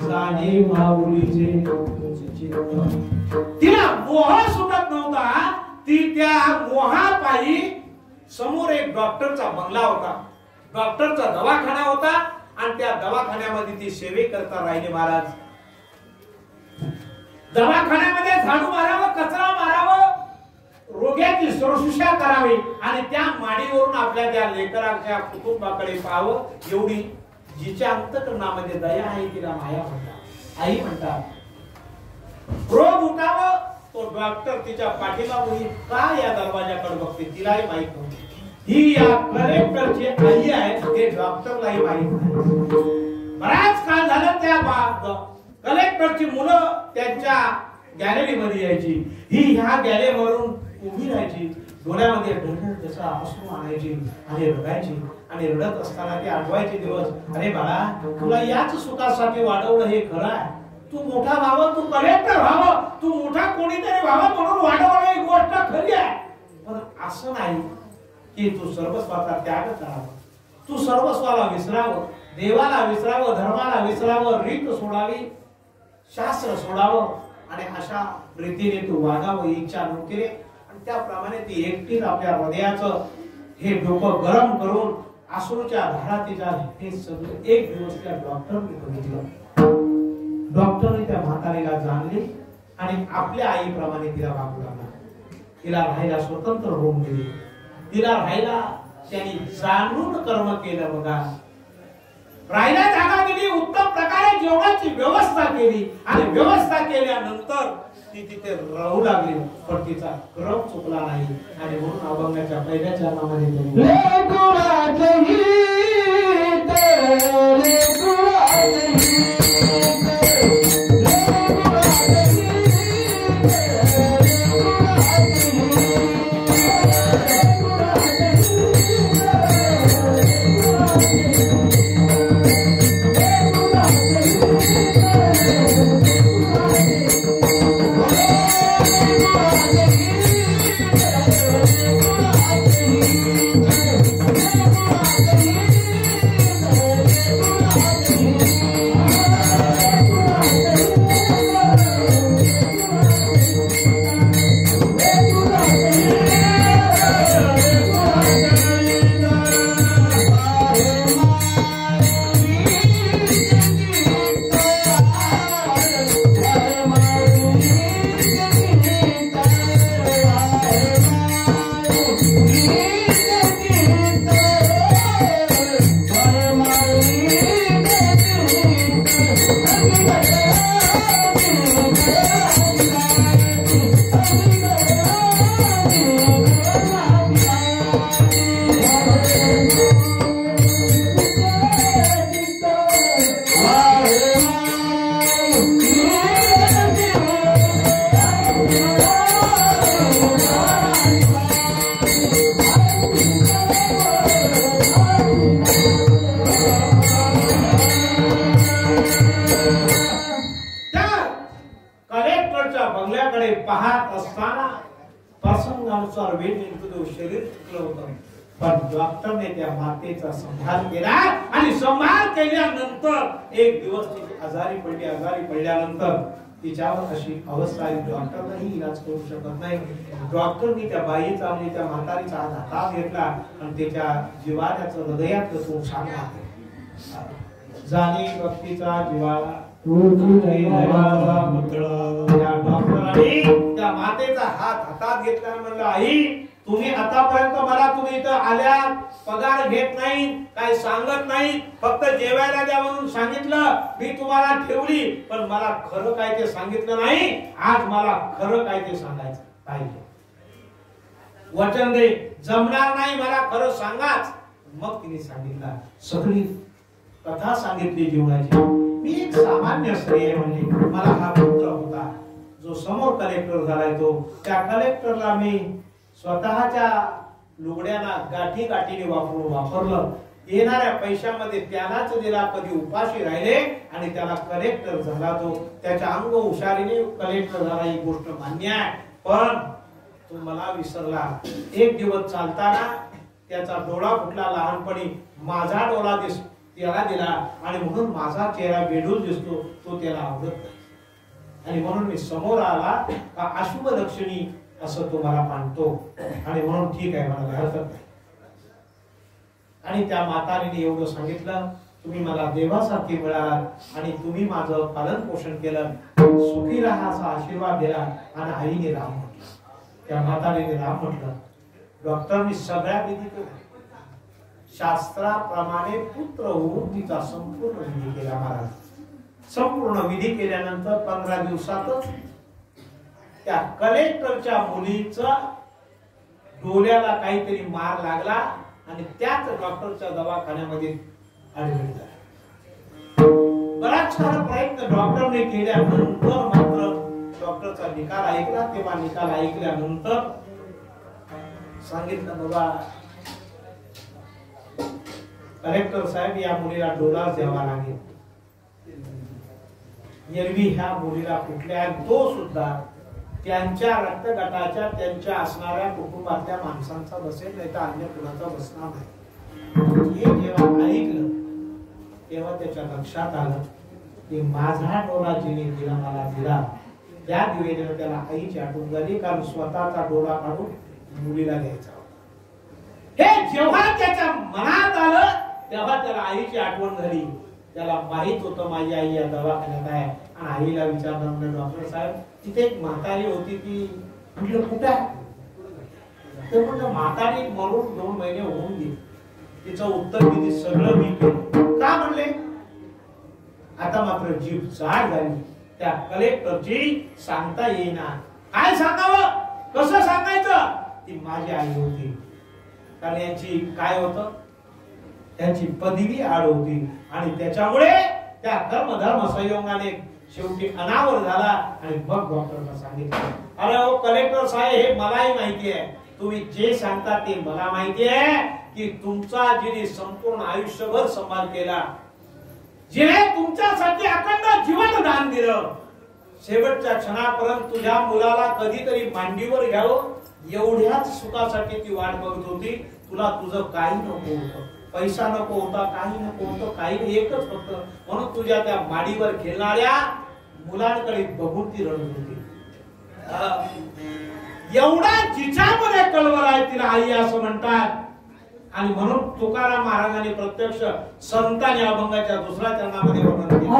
Speaker 2: जाणे माऊलीचे. तिला मोह सुटत नव्हता. ती त्या मोहापायी समोर एक डॉक्टरचा बंगला होता, डॉक्टरचा दवाखाना होता आणि त्या दवाखान्यामध्ये ती सेवे करता राहिली महाराज. दवाखान्यामध्ये झाडू मारावं, कचरा मारावं, रोग्याची शुश्रूषा करावी आणि त्या माडीवरून आपल्या त्या लेकराच्या कुटुंबाकडे पाहावं. एवढी जिच्या अंतःकरणामध्ये दया आहे तिला माया म्हणतात, आई म्हणतात. रोग उठावं तो डॉक्टर तिच्या पाठीला होईल का या दरवाजाकडे बघते तिलाही माहित नव्हती. ही या कलेक्टरची आई आहे हे डॉक्टरलाही माहित नाही. बराच काळ झाला त्या कलेक्टरची मुलं त्यांच्या गॅलरीमध्ये यायची. ही ह्या गॅलरीवरून उभी राहायची, डोळ्यामध्ये ढळढळ जसा अश्रू आणायची आणि रडायची. आणि रडत असताना ते आठवायचे दिवस. अरे बाळा तुला याच सुखासाठी वाढवलं हे खरं आहे. तू मोठा व्हावं, तू कलेक्टर व्हावं, तू मोठा कोणीतरी व्हावं म्हणून वाढवलं ही गोष्ट खरी आहे. पण असं नाही की तू सर्वस्वाचा त्याग करावा, तू सर्वस्वाला विसरावं, देवाला विसरावं, धर्माला विसरावं, रीत सोडावी, शास्त्र सोडावं आणि अशा रीतीने तू वागावं ही इच्छा नव्हती. आणि त्याप्रमाणे ती एकटीच आपल्या हृदयाचं हे डोकं गरम करून अश्रूच्या धारा तिच्या हे सगळं एक दिवस त्या डॉक्टरने बघितलं. डॉक्टरने त्या म्हातारीला जाणली आणि आपल्या आईप्रमाणे तिला वागू लागला. तिला राहायला स्वतंत्र होऊन दिली. तिला राहायला त्यांनी जाणून कर्म केलं. बघा राहायला जागा दिली, उत्तम प्रकारे जेवणाची व्यवस्था केली आणि व्यवस्था केल्यानंतर ती तिथे राहू लागली. पण तिचा क्रम चुकला नाही आणि म्हणून अभंगाच्या पहिल्या चरणामध्ये
Speaker 1: Hey!
Speaker 2: डॉक्टरच्या बंगल्याकडे पाहत असताना प्रसंगानुसार वेळ निघतो, शरीर चुकलं होतं, पण डॉक्टरने त्या मातेचा संभाळ केला आणि संभाळ केल्यानंतर एक दिवस ती आजारी पडल्यानंतर तिच्यावर अशी अवस्था आली, डॉक्टरही इलाज करू शकत नाही. डॉक्टरनी त्या बाईचा म्हणजे त्या म्हातारीचा हातात घेतला आणि त्याच्या जीवाल्याचं हृदयात तो सांगला, जाणे भक्तीचा जीवाला त्या मातेचा हात हातात घेतला, म्हणलं आई तुम्ही आतापर्यंत मला तुम्ही इथं आल्या पगार घेत नाही, काय सांगत नाही, फक्त जेवायला द्या म्हणून सांगितलं, मी तुम्हाला ठेवली, पण मला खरं काय ते सांगितलं नाही. आज मला खरं काय ते सांगायचं पाहिजे, वचन दे, जमणार नाही, मला खरं सांगाच. मग तिने सांगितलं, सगळी कथा सांगितली जीवनाची. मी एक सामान्य स्त्री आहे, म्हणजे मला हा पुत्र होता जो समोर कलेक्टर झालाय, तो त्या कलेक्टरला मी स्वतःच्या लुगड्याला गाठी गाठीने वापरलं, येणाऱ्या पैशामध्ये त्यालाच दिला, कधी उपाशी राहिले आणि त्याला कलेक्टर झाला, तो त्याच्या अंग हुशारीने कलेक्टर झाला, ही गोष्ट मान्य आहे. पण तो मला विसरला. एक दिवस चालताना त्याचा डोळा फुटला, लहानपणी माझा डोळा त्याला दिला आणि म्हणून माझा चेहरा बेडूल दिसतो, तो त्याला आवडत नाही, आणि म्हणून मी समोर आला का अशुभ लक्षणी असं तो मला मानतो, आणि म्हणून ठीक आहे, मला हरकत नाही. आणि त्या म्हातारीने एवढं सांगितलं, तुम्ही मला देवासारखे मिळालात आणि तुम्ही माझं पालन पोषण केलं, सुखी राहा असा आशीर्वाद दिला. आणि आईने राम म्हटलं, त्या म्हातारीने राम म्हटलं. डॉक्टरनी सगळ्या विधी केल्या, शास्त्राप्रमाणे पुत्र होऊन तिचा संपूर्ण विधी केला. महाराज संपूर्ण विधी केल्यानंतर 15 दिवसातच त्या कलेक्टरच्या मुलीचा डोळ्याला काहीतरी मार लागला आणि त्याच डॉक्टरच्या दवाखान्यामध्ये ऍडमिट झाला. बराच सारा प्रयत्न डॉक्टरने केल्यानंतर मात्र डॉक्टरचा निकाल ऐकला. तेव्हा निकाल ऐकल्यानंतर सांगितलं, बाबा कलेक्टर साहेब, या मुलीला डोला द्यावा लागेल. एरवी ह्या मुलीला कुठल्या, तो सुद्धा त्यांच्या रक्तगटाच्या त्यांच्या असणाऱ्या कुटुंबातल्या माणसांचा बसेल, नाही तर अन्य कुणाचा बसणार नाही. हे जेव्हा ऐकलं तेव्हा त्याच्या लक्षात आलं की माझा डोळा जिने दिला, मला दिला, त्या दिवेने त्याला आईची आठवण झाली, कारण स्वतःचा डोळा काढून मुलीला द्यायचा. हे जेव्हा त्याच्या मनात आलं तेव्हा त्याला आईची आठवण झाली. त्याला माहित होतं माझी आई या दवाखान्यात आहे, आणि आईला विचारलं, म्हणजे डॉक्टर साहेब तिथे एक म्हातारी होती, ती म्हटलं कुठे आहे, तर म्हटलं म्हातारी मरून 2 महिने होऊन गेली. तिचं उत्तर विधी सगळं मी केलं. का म्हणले, आता मात्र जीभ जाड झाली. त्या कलेक्टरची सांगता येईना, काय सांगावं, कसं सांगायचं. ती माझी आई होती, कारण यांची काय होतं, त्यांची पदवी आड होती, आणि त्याच्यामुळे त्या कर्मधर्म संयोगाने शेवटी अनावर झाला. आणि मग डॉक्टरला सांगितलं, अरे ओ कलेक्टर साहेब, हे मलाही माहिती आहे, तुम्ही जे सांगता ते मला माहिती आहे की तुमचा जिने संपूर्ण आयुष्यभर सांभाळ केला, जिने तुमच्यासाठी अखंड जीवन दान दिलं, शेवटच्या क्षणापर्यंत तुझ्या मुलाला कधीतरी मांडीवर घ्यावं एवढ्याच सुखासाठी ती वाट बघत होती. तुला तुझं काही नको होतं, पैसा नको होता, काही नको होतं, काही एकच फक्त, म्हणून तुझ्या त्या माडीवर खेळणाऱ्या मुलांकडे बघून ती रडत होती. एवढा जिच्यामध्ये कळवळ आहे तिला आई असं म्हणतात. आणि म्हणून तुकाराम महाराजांनी प्रत्यक्ष संतांनी अभंगाच्या 2ऱ्या चरणामध्ये वर्णन
Speaker 1: केलं.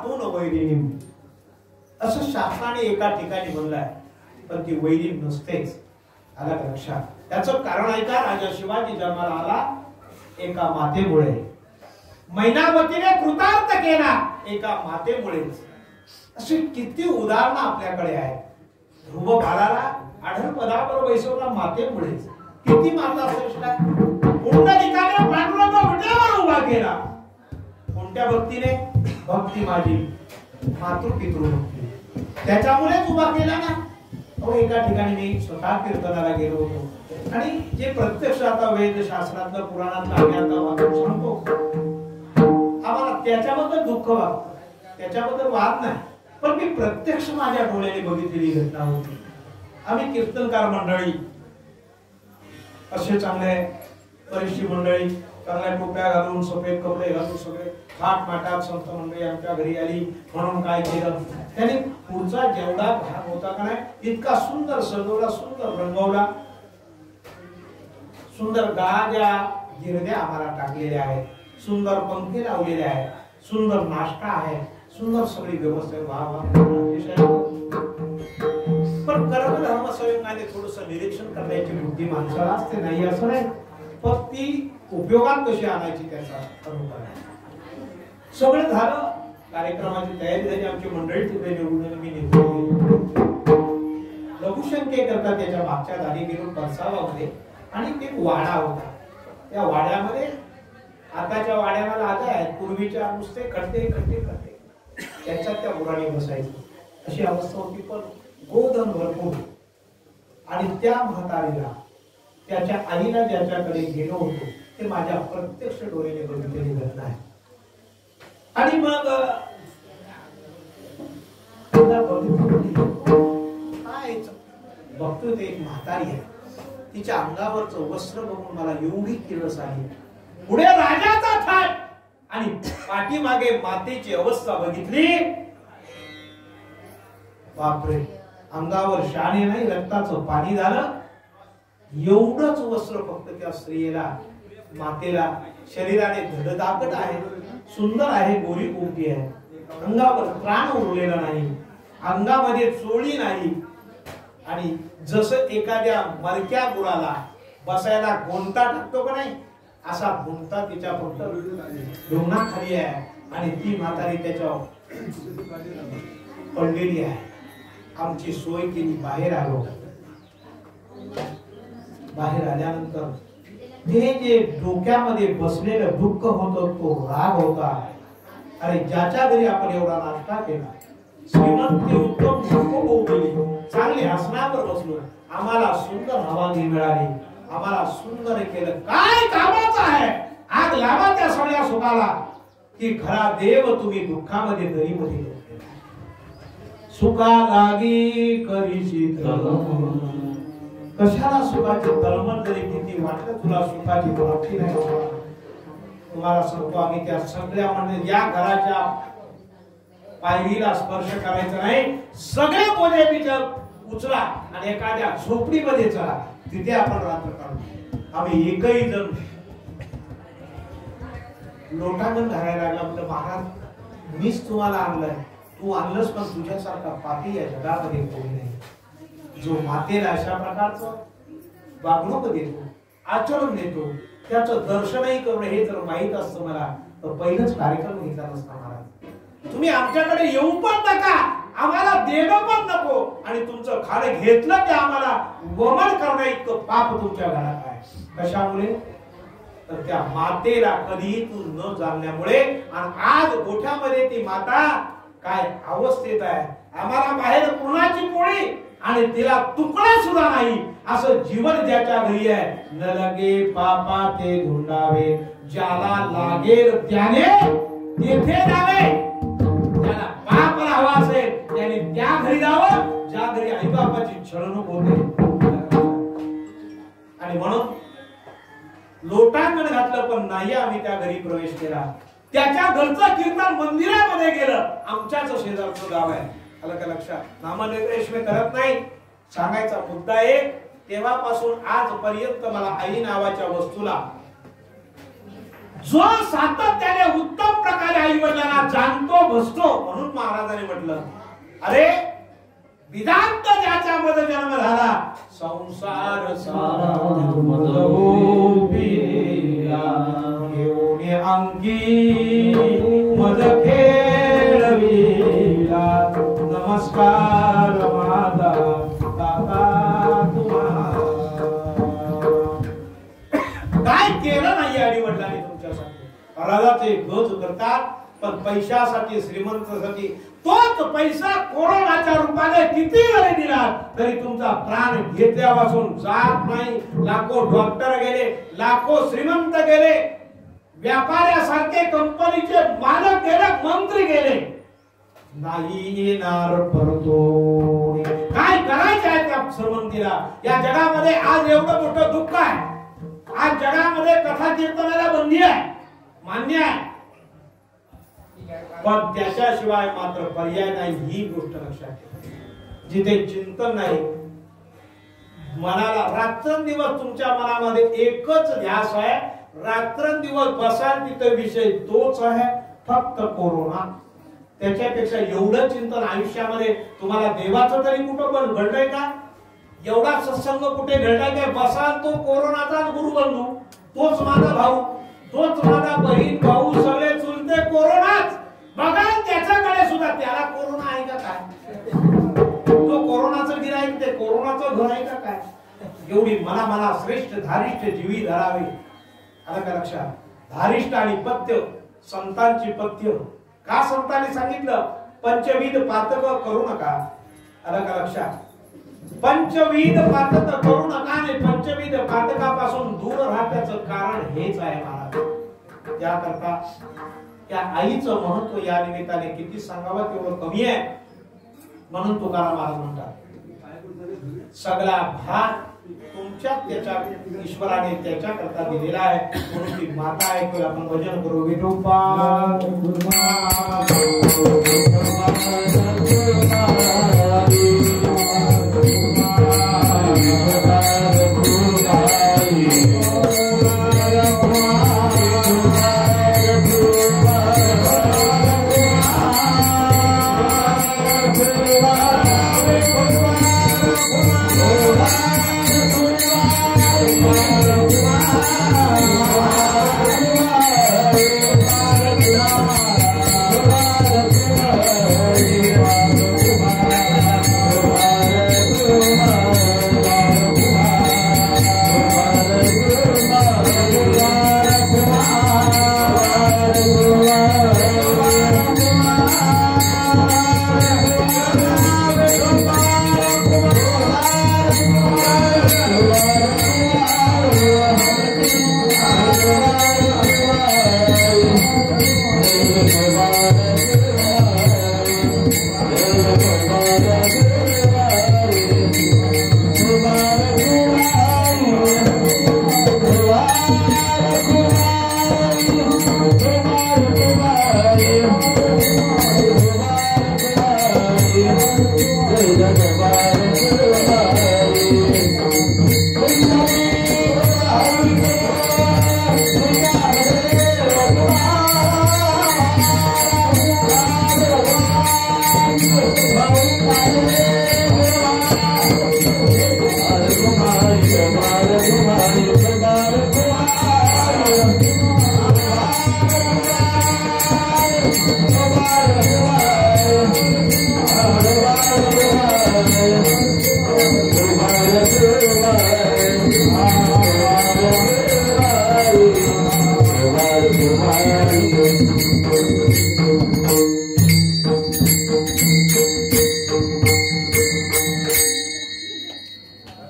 Speaker 2: मातून वैरिणी असं शास्त्राने एका ठिकाणी म्हणलंय, पण ती वैरी नसतेच. आला का लक्षात? त्याचं कारण आहे का? राजा शिवाजी जन्माला आला एका मातेमुळे, मैनावतीने कृतार्थ केला एका मातेमुळेच. अशी किती उदाहरणं आपल्याकडे आहेत. ध्रुव बाळाला आढळपदावर बैसवला मातेमुळेच. किती माता श्रेष्ठ आहे. पुंडलिकाने पांडुरंग विटेवर उभा केला कोणत्या भक्तीने? भक्ती माझी मातृपितृ भक्ती, त्याच्यामुळेच उभा केला ना. एका ठिकाणी मी स्वतः कीर्तनाला गेलो होतो आणि जे प्रत्यक्ष आता वेद शास्त्रातलं पुराणातलं आम्ही आता वाचून सांगतो, आम्हाला त्याच्याबद्दल दुःख वाटतं, त्याच्याबद्दल वाद नाही, पण मी प्रत्यक्ष माझ्या डोळ्याने बघितलेली घटना होती. आम्ही कीर्तनकार मंडळी, असे चांगले परिष्ठी मंडळी, चांगल्या टोप्या घालून सफेद कपडे घालून सगळे थाट माटात संत मंडळी आमच्या घरी आली. म्हणून काय केलं त्याने? पुढचा जेवढा भाग होता का नाही इतका सुंदर सजवला, सुंदर रंगवला, सुंदर गाद्या गिरद्या आम्हाला टाकलेल्या आहेत, सुंदर पंखे लावलेले आहेत, सुंदर नाश्ता आहे, सुंदर सगळी व्यवस्था. पण कर्म धर्म संयोगाने थोडस निरीक्षण करण्याची बुद्धी माणसाला असते, नाही असं नाही, पण ती उपयोगात कशी आणायची त्याचा अनुभव आहे. सगळं झालं, कार्यक्रमाची तयारी झाली, आमची मंडळी तिथे निवडून मी निवडून लघुशंके करता त्याच्या मागच्या दारी गेलो परसावामध्ये, आणि एक वाडा होता. त्या वाड्यामध्ये आताच्या वाड्याला लागा आहेत, पूर्वीच्या नुसते खड्डे खड्डे खड्डे, त्याच्यात त्या गुराणी बसायची अशी अवस्था होती. पण गोधन भरपूर. आणि त्या म्हातारीला, त्याच्या आईला ज्याच्याकडे गेलो होतो ते माझ्या प्रत्यक्ष डोळ्याने बघितलेली घटना आहे. आणि मग बघतो ते एक म्हातारी आहे, तिच्या अंगावरचं वस्त्र बघून मला एवढी किळस आली. पुढे राजाचा थाट आणि पाठीमागे मातेची अवस्था बघितली, बापरे, अंगावर शाणे नाही, रक्ताचं पाणी झालं. एवढंच वस्त्र फक्त त्या स्त्रीला, मातेला, शरीराने धडधाकट आहे, सुंदर आहे, गोरी कोणती आहे, अंगावर प्राण उरलेला नाही, अंगामध्ये चोळी नाही. आणि जसं एखाद्या मरक्या गुराला बसायला गोंता टाकतो का नाही, असा गोंता तिच्या फक्त डोंगणाखाली आहे. आणि ती म्हातारी त्याच्यावर पडलेली आहे. आमची सोय केली, बाहेर आलो. बाहेर आल्यानंतर ते जे डोक्यामध्ये बसलेलं दुःख होतं, तो राग होता. अरे ज्याच्या घरी आपण एवढा नाश्ता केला, श्रीमंत उत्तम चांगली हसनावर बसलो, आम्हाला सुंदर हवागी मिळाली, आम्हाला सुंदर केलं, काय कामाचं आहे, आग लावा त्या सगळ्या सुखाला, की खरा देव तुम्ही दुःखामध्ये दरीमध्ये सुखा लागी करीची तळमळ. कशाला सुखाची तळमळ जरी किती वाटलं तुला सुखाची प्राप्ती नाही, तुम्हाला सांगतो आम्ही त्या सगळ्या म्हणजे या घराच्या पायरीला स्पर्श करायचा नाही, सगळे बोले बिचार उचला आणि एखाद्या झोपडीमध्ये चला, तिथे आपण रात्र काढू. आम्ही एकही जण लोटांगण घालायला लागला. म्हटलं महाराज मीच तुम्हाला आणलंय, तू आणलंस, पण तुझ्यासारखा पापी या जगामध्ये कोणी नाही, जो मातेला अशा प्रकारचं वागणूक देतो, आचरण देतो, त्याचं दर्शनही करणं हे जर माहित असतं मला तर पहिलंच कार्यक्रम घेतला नसता. महाराज तुम्ही आमच्याकडे येऊ पण नका, आम्हाला देणं पण नको, आणि तुमचं खाणं घेतलं की आम्हाला वमन करणं इतकं पाप तुमच्या घरात आहे. कशामुळे? तर त्या मातेला कधी तू न जाणल्यामुळे. आणि आज गोठ्यामध्ये ती माता काय अवस्थेत आहे, आम्हाला बाहेर पुरणाची पोळी आणि तिला तुकडा सुद्धा नाही असं जीवन ज्याच्या घरी आहे. न लगे पापा ते धुंडावे, ज्याला लागेल त्याने तेथे जावे. ज्याला पाप हवा असेल त्याने त्या घरी जावं ज्या घरी आई बापाची छळणूक होते. आणि म्हणून लोटांगण घातलं पण नाही आम्ही त्या घरी प्रवेश केला. त्याच्या घरचं कीर्तन मंदिरामध्ये गेलं. आमच्याच शेजारचं गाव आहे, आलं का लक्षात? नामनिर्देश मी करत नाही, सांगायचा मुद्दा आहे. तेव्हापासून आजपर्यंत मला आई नावाच्या वस्तूला जो सातत्याने उत्तम प्रकारे आई वडिलांना जाणतो बसतो, म्हणून महाराजांनी म्हटलं अरे वेदांत ज्याच्यामध्ये जन्म झाला संसार सारा घेऊन अंगी मद खेळविला नमस्कार माझा दाता तुम्हाला. काय केलं नाही आई वडिलांनी तुमच्यासाठी. राजाचे गज करतात पण पैशासाठी श्रीमंतासाठी तोच पैसा कोरोनाच्या रूपाने किती वेळी दिला तरी तुमचा प्राण घेतल्यापासून जात नाही. लाखो डॉक्टर गेले, लाखो श्रीमंत गेले, व्यापाऱ्यासारखे कंपनीचे मालक गेले, मंत्री गेले, नाही येणार परतो. काय करायचे आहे त्या श्रीमंतीला. या जगामध्ये आज एवढं मोठं दुःख आहे. आज जगामध्ये कथा कीर्तनाला बंदी आहे, मान्य आहे, पण त्याच्याशिवाय मात्र पर्याय नाही. ही गोष्ट लक्षात ठेवा. जिथे चिंतन नाही, मनाला रात्रंदिवस तुमच्या मनामध्ये एकच ध्यास आहे, रात्रंदिवस बसाल तिथे विषय तोच आहे, फक्त कोरोना. त्याच्यापेक्षा एवढं चिंतन आयुष्यामध्ये तुम्हाला देवाचं तरी कुठं पण घडलंय का? एवढा सत्संग कुठे घडलाय काय? बसाल तो कोरोनाचाच गुरुबंधू, तोच माझा भाऊ, तोच माझा बहीण भाऊ, सगळे चुलते कोरोनाच. बघा त्याच्याकडे सुद्धा त्याला कोरोना आहे का काय? तो कोरोनाचं गिराईक, ते कोरोनाचं घर आहे का काय? एवढी मना श्रेष्ठ धारिष्ठ जीवी धरावे. आलं का लक्षात? धारिष्ठ आणि पथ्य, संतांची पथ्य. का संतांनी सांगितलं पंचविध पातक करू नका? आलं का लक्षात? पंचविध पातक करू नका आणि पंचविध पातकापासून दूर राहण्याचं कारण हेच आहे महाराज. त्याकरता त्या आईचं महत्व या निमित्ताने किती सांगावं तेवढं कमी आहे. म्हणून तुकाराम महाराज म्हणतात सगळा भाग तुमच्यात त्याच्या ईश्वराने त्याच्याकरता दिलेला आहे. म्हणून ती माता ऐकून आपण भजन करू. विठोबा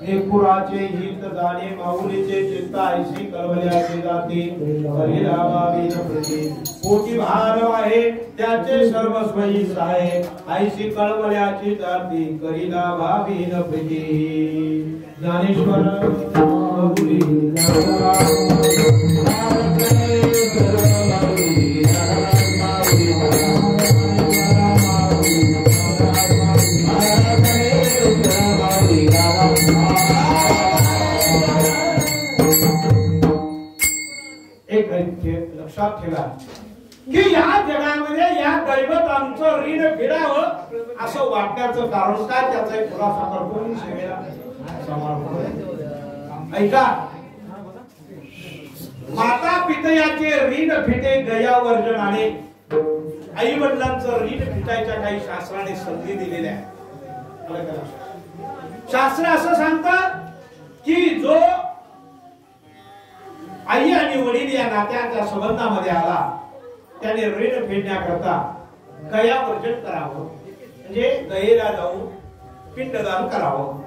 Speaker 2: नेपुराचे हित जाणे माऊलीचे चित्त ऐशी कळवल्याचे जाते हरिला बाबीन प्रती कोटी भार आहे त्याचे सर्वस्वही सहाय ऐशी कळवल्याची जाती करिला भाबीन प्रीती ज्ञानेश्वर माऊली लक्षात ठेवा की या जगामध्ये या दैवतांचं ऋण फेडावं असं वाटण्याचं कारण काय, त्याचा एक खुलासा करतो मी सेवेला समर्पण. ऐका, माता पितयाचे ऋण फिटे गया वर्जनाने, आई वडिलांचं ऋण फिटायच्या काही शास्त्राने संधी दिलेल्या आहे. शास्त्र असं सांगतात की जो आई आणि वडील या नात्याच्या संबंधामध्ये आला त्याने ऋण फेडण्याकरता गया वर्जन करावं, म्हणजे गयेला जाऊन पिंडदान करावं.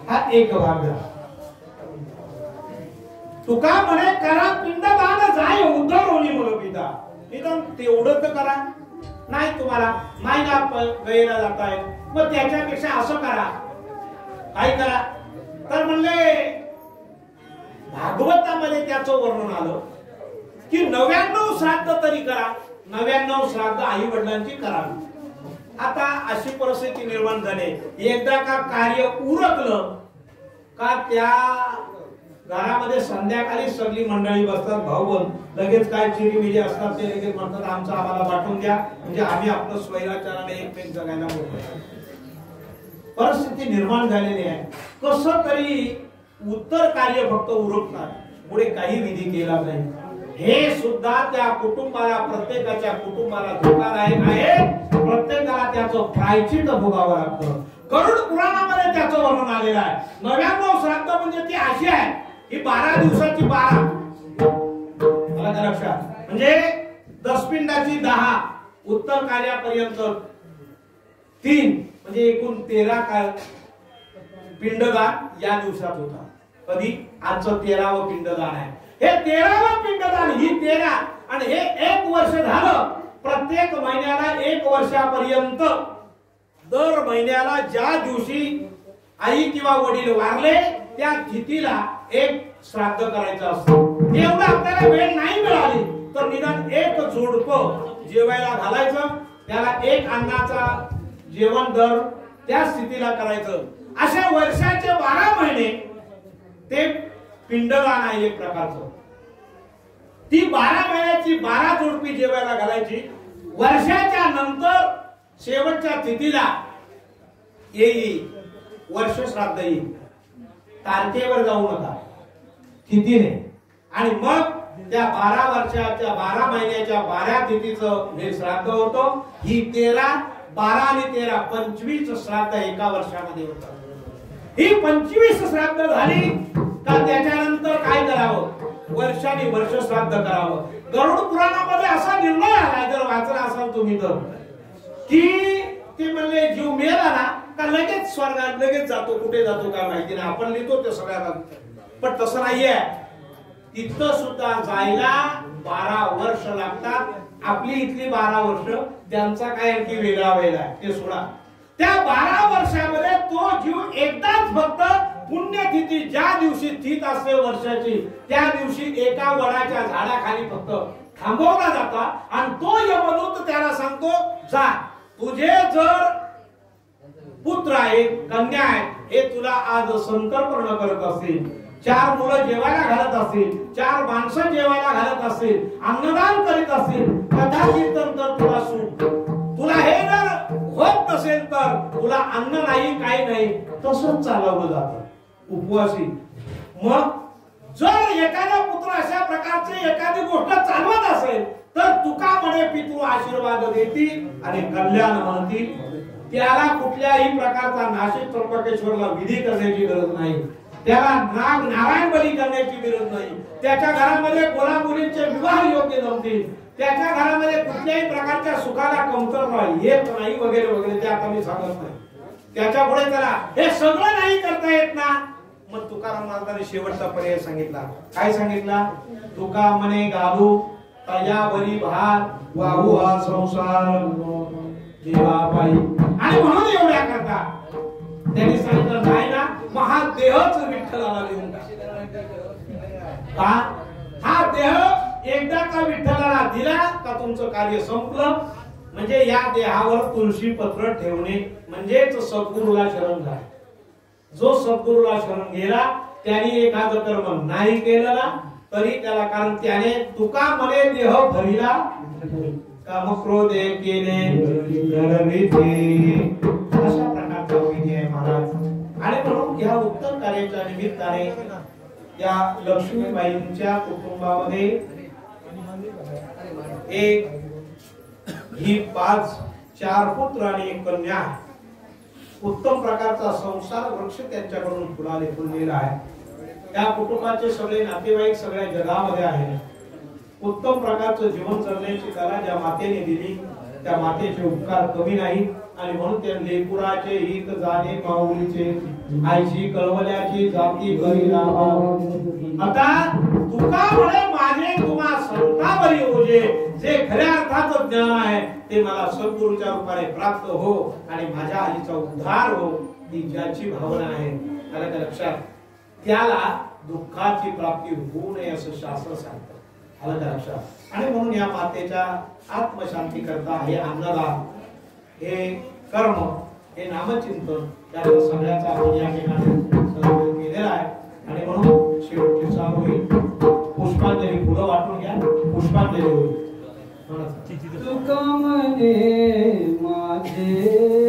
Speaker 2: हा एक भाग झाला. तुका म्हणे करा पिंडदान जाय उद्धर होली मुलं पिता, निदान तेवढं तर करा. नाही तुम्हाला नाही ना गयेला जाताय, मग त्याच्यापेक्षा असं करा, काय करा तर म्हणले भागवतामध्ये त्याचं वर्णन आलं की 99 श्राद्ध तरी करा, 99 श्राद्ध आई वडिलांची करावी. आता अशी परिस्थिती निर्माण झाली, एकदा का कार्य उरकलं का त्या घरामध्ये संध्याकाळी सगळी मंडळी बसतात, भाऊ लगेच काय चिरीमिरी असतात ते लगेच म्हणतात आमचं आम्हाला वाटून द्या, म्हणजे आम्ही आपलं स्वैराचाराने एकमेक जगायला मोकळे. परिस्थिती निर्माण झालेली आहे. कसं तरी उत्तर कार्य फक्त उरकतात, पुढे काही विधी केला नाही. हे सुद्धा त्या कुटुंबाला, प्रत्येकाच्या कुटुंबाला धोकादायक आहे. प्रत्येकाला त्याचं प्रायश्चित्त भोगावं लागतं. गरुड पुराणामध्ये त्याचं वर्णन आलेलं आहे. 99 श्राद्ध म्हणजे ती अशी आहे ही 12 दिवसाची 12, मला का लक्षात, म्हणजे दशपिंडाची 10, उत्तर कार्यापर्यंत 3, म्हणजे एकूण 13 काय पिंडदान या दिवसात होता. कधी आजचं 13वं पिंडदान आहे. हे 13वं पिंडदान, ही 13 आणि हे 1 वर्ष झालं. प्रत्येक महिन्याला 1 वर्षापर्यंत दर महिन्याला ज्या दिवशी आई किंवा वडील वारले त्या तिथीला एक श्राद्ध करायचं असतं. एवढं आपल्याला वेळ नाही मिळाली तर निदान एक जोडपं जेवायला घालायचं, त्याला एक अन्नाचा जेवण दर त्या स्थितीला करायचं. अशा वर्षाचे 12 महिने ते पिंडदान आहे एक प्रकारचं. ती 12 महिन्याची 12 जोडपी जेवायला घालायची. वर्षाच्या नंतर शेवटच्या तिथीला येईल वर्ष श्राद्ध येईल. तारखेवर जाऊ नका, तिथीने. आणि मग त्या 12 वर्षाच्या 12 महिन्याच्या 12 तिथीचं हे श्राद्ध होतं. ही 13, 12 आणि 13 25 श्राद्ध एका वर्षामध्ये होतात. ही 25 श्राद्ध झाली का त्याच्यानंतर काय करावं, वर्षाने वर्ष श्राद्ध करावं. गरुड पुराणामध्ये असा निर्णय आलाय, जर वाचला असाल तुम्ही तर, की ते म्हणले जीव मेला ना का लगेच स्वर्गात लगेच जातो. कुठे जातो काय माहिती नाही, आपण लिहितो ते सगळ्याला, पण तसं नाहीये. तिथं सुद्धा जायला 12 वर्ष लागतात. आपली इथली 12 वर्ष, त्यांचा काय आणखी वेगळा वेळ आहे ते सोडा. त्या 12 वर्षामध्ये तो जीव एकदाच फक्त पुण्यतिथी ज्या दिवशी तिथ असते वर्षाची, त्या दिवशी एका वडाच्या झाडाखाली फक्त थांबवला जाता आणि तो यमदूत त्याला सांगतो, जा तुझे जर पुत्र आहे, कन्या आहे, हे तुला आज संतर्पण करत असतील, 4 मुलं जेवायला घालत असतील, 4 माणसं जेवायला घालत असतील, अन्नदान करीत असतील, कथा कीर्तन तर तुला सुख. तुला हे जर होत नसेल तर तुला अन्न नाही, काही नाही, तसंच चालवलं जातं उपवासी. मग जर एखादा पुत्र अशा प्रकारचे एखादी गोष्ट चालवत असेल तर तुका म्हणे पितृ आशीर्वाद देतील आणि कल्याण म्हणतील. त्याला कुठल्याही प्रकारचा नाशिक त्र्यंबकेश्वरला विधी करण्याची गरज नाही, त्याला नाग नारायण बली करण्याची गरज नाही, त्याच्या घरामध्ये मुला मुलींचे विवाह योग्य जमतील, त्याच्या घरामध्ये कुठल्याही प्रकारच्या सुखाला कमतरता येत नाही वगैरे वगैरे. ते आता मी सांगत नाही. त्याच्या पुढे त्याला हे सगळं नाही करता येत ना, मग तुकाराम महाराजांनी शेवटचा पर्याय सांगितला. काय सांगितला, तुका म्हणे गाभू तयावरी भार वाहू हा संसार देवापायी. आणि म्हणून एवढ्या करता त्यांनी सांगितलं नाही ना, महादेहच विठ्ठलाला देऊन का. हा देह एकदा का विठ्ठलाला दिला का तुमचं कार्य संपलं. म्हणजे या देहावर तुळशी पत्र ठेवणे म्हणजेच सद्गुरूला शरण जाणे. जो सद्गुरूला शरण गेला त्यांनी एखादं कर्म नाही केलं ना तरी त्याला, कारण त्याने तुका मने देह भरिला काम क्रोधे केले गर्विते, अशा प्रकारचा विधी आहे महाराज. आणि म्हणून या उत्तर कार्याच्या निमित्ताने या लक्ष्मीबाईंच्या कुटुंबामध्ये ही 4 पुत्र आणि 1 कन्या आहे. उत्तम प्रकारचा संसार वृक्ष त्यांच्याकडून फुललेला आहे. त्या कुटुंबाचे सगळे नातेवाईक सगळ्या जगामध्ये आहेत. उत्तम प्रकारचं जीवन जगण्याची कला ज्या मातेने दिली त्या मातेचे उपकार कमी नाही. आणि म्हणून त्या लेकुराचे हित जाणे माऊलीचे, आईची कळवल्याची जाती घरी लावा. आता तुका म्हणे माझे तुम्हा संतावरी ओझे, जे खऱ्या अर्थाचं ज्ञान आहे ते मला सद्गुरूच्या रूपाने प्राप्त हो आणि माझ्या आईचा उद्धार हो, ही ज्याची भावना आहे आलं का लक्षात, त्याला दुःखाची प्राप्ती होऊ नये असं शास्त्र सांगतं. आलं का लक्षात. आणि म्हणून या मातेच्या आत्मशांती करता हे अन्नदान, हे कर्म, हे नामचिंतन या सगळ्याचा आपण या ठिकाणी सहयोग केलेला आहे. आणि म्हणून शेवटची चालू होईल पुष्पांजली. फुलं वाटून घ्या, पुष्पांजली होईल.
Speaker 1: तुका म्हणे माझे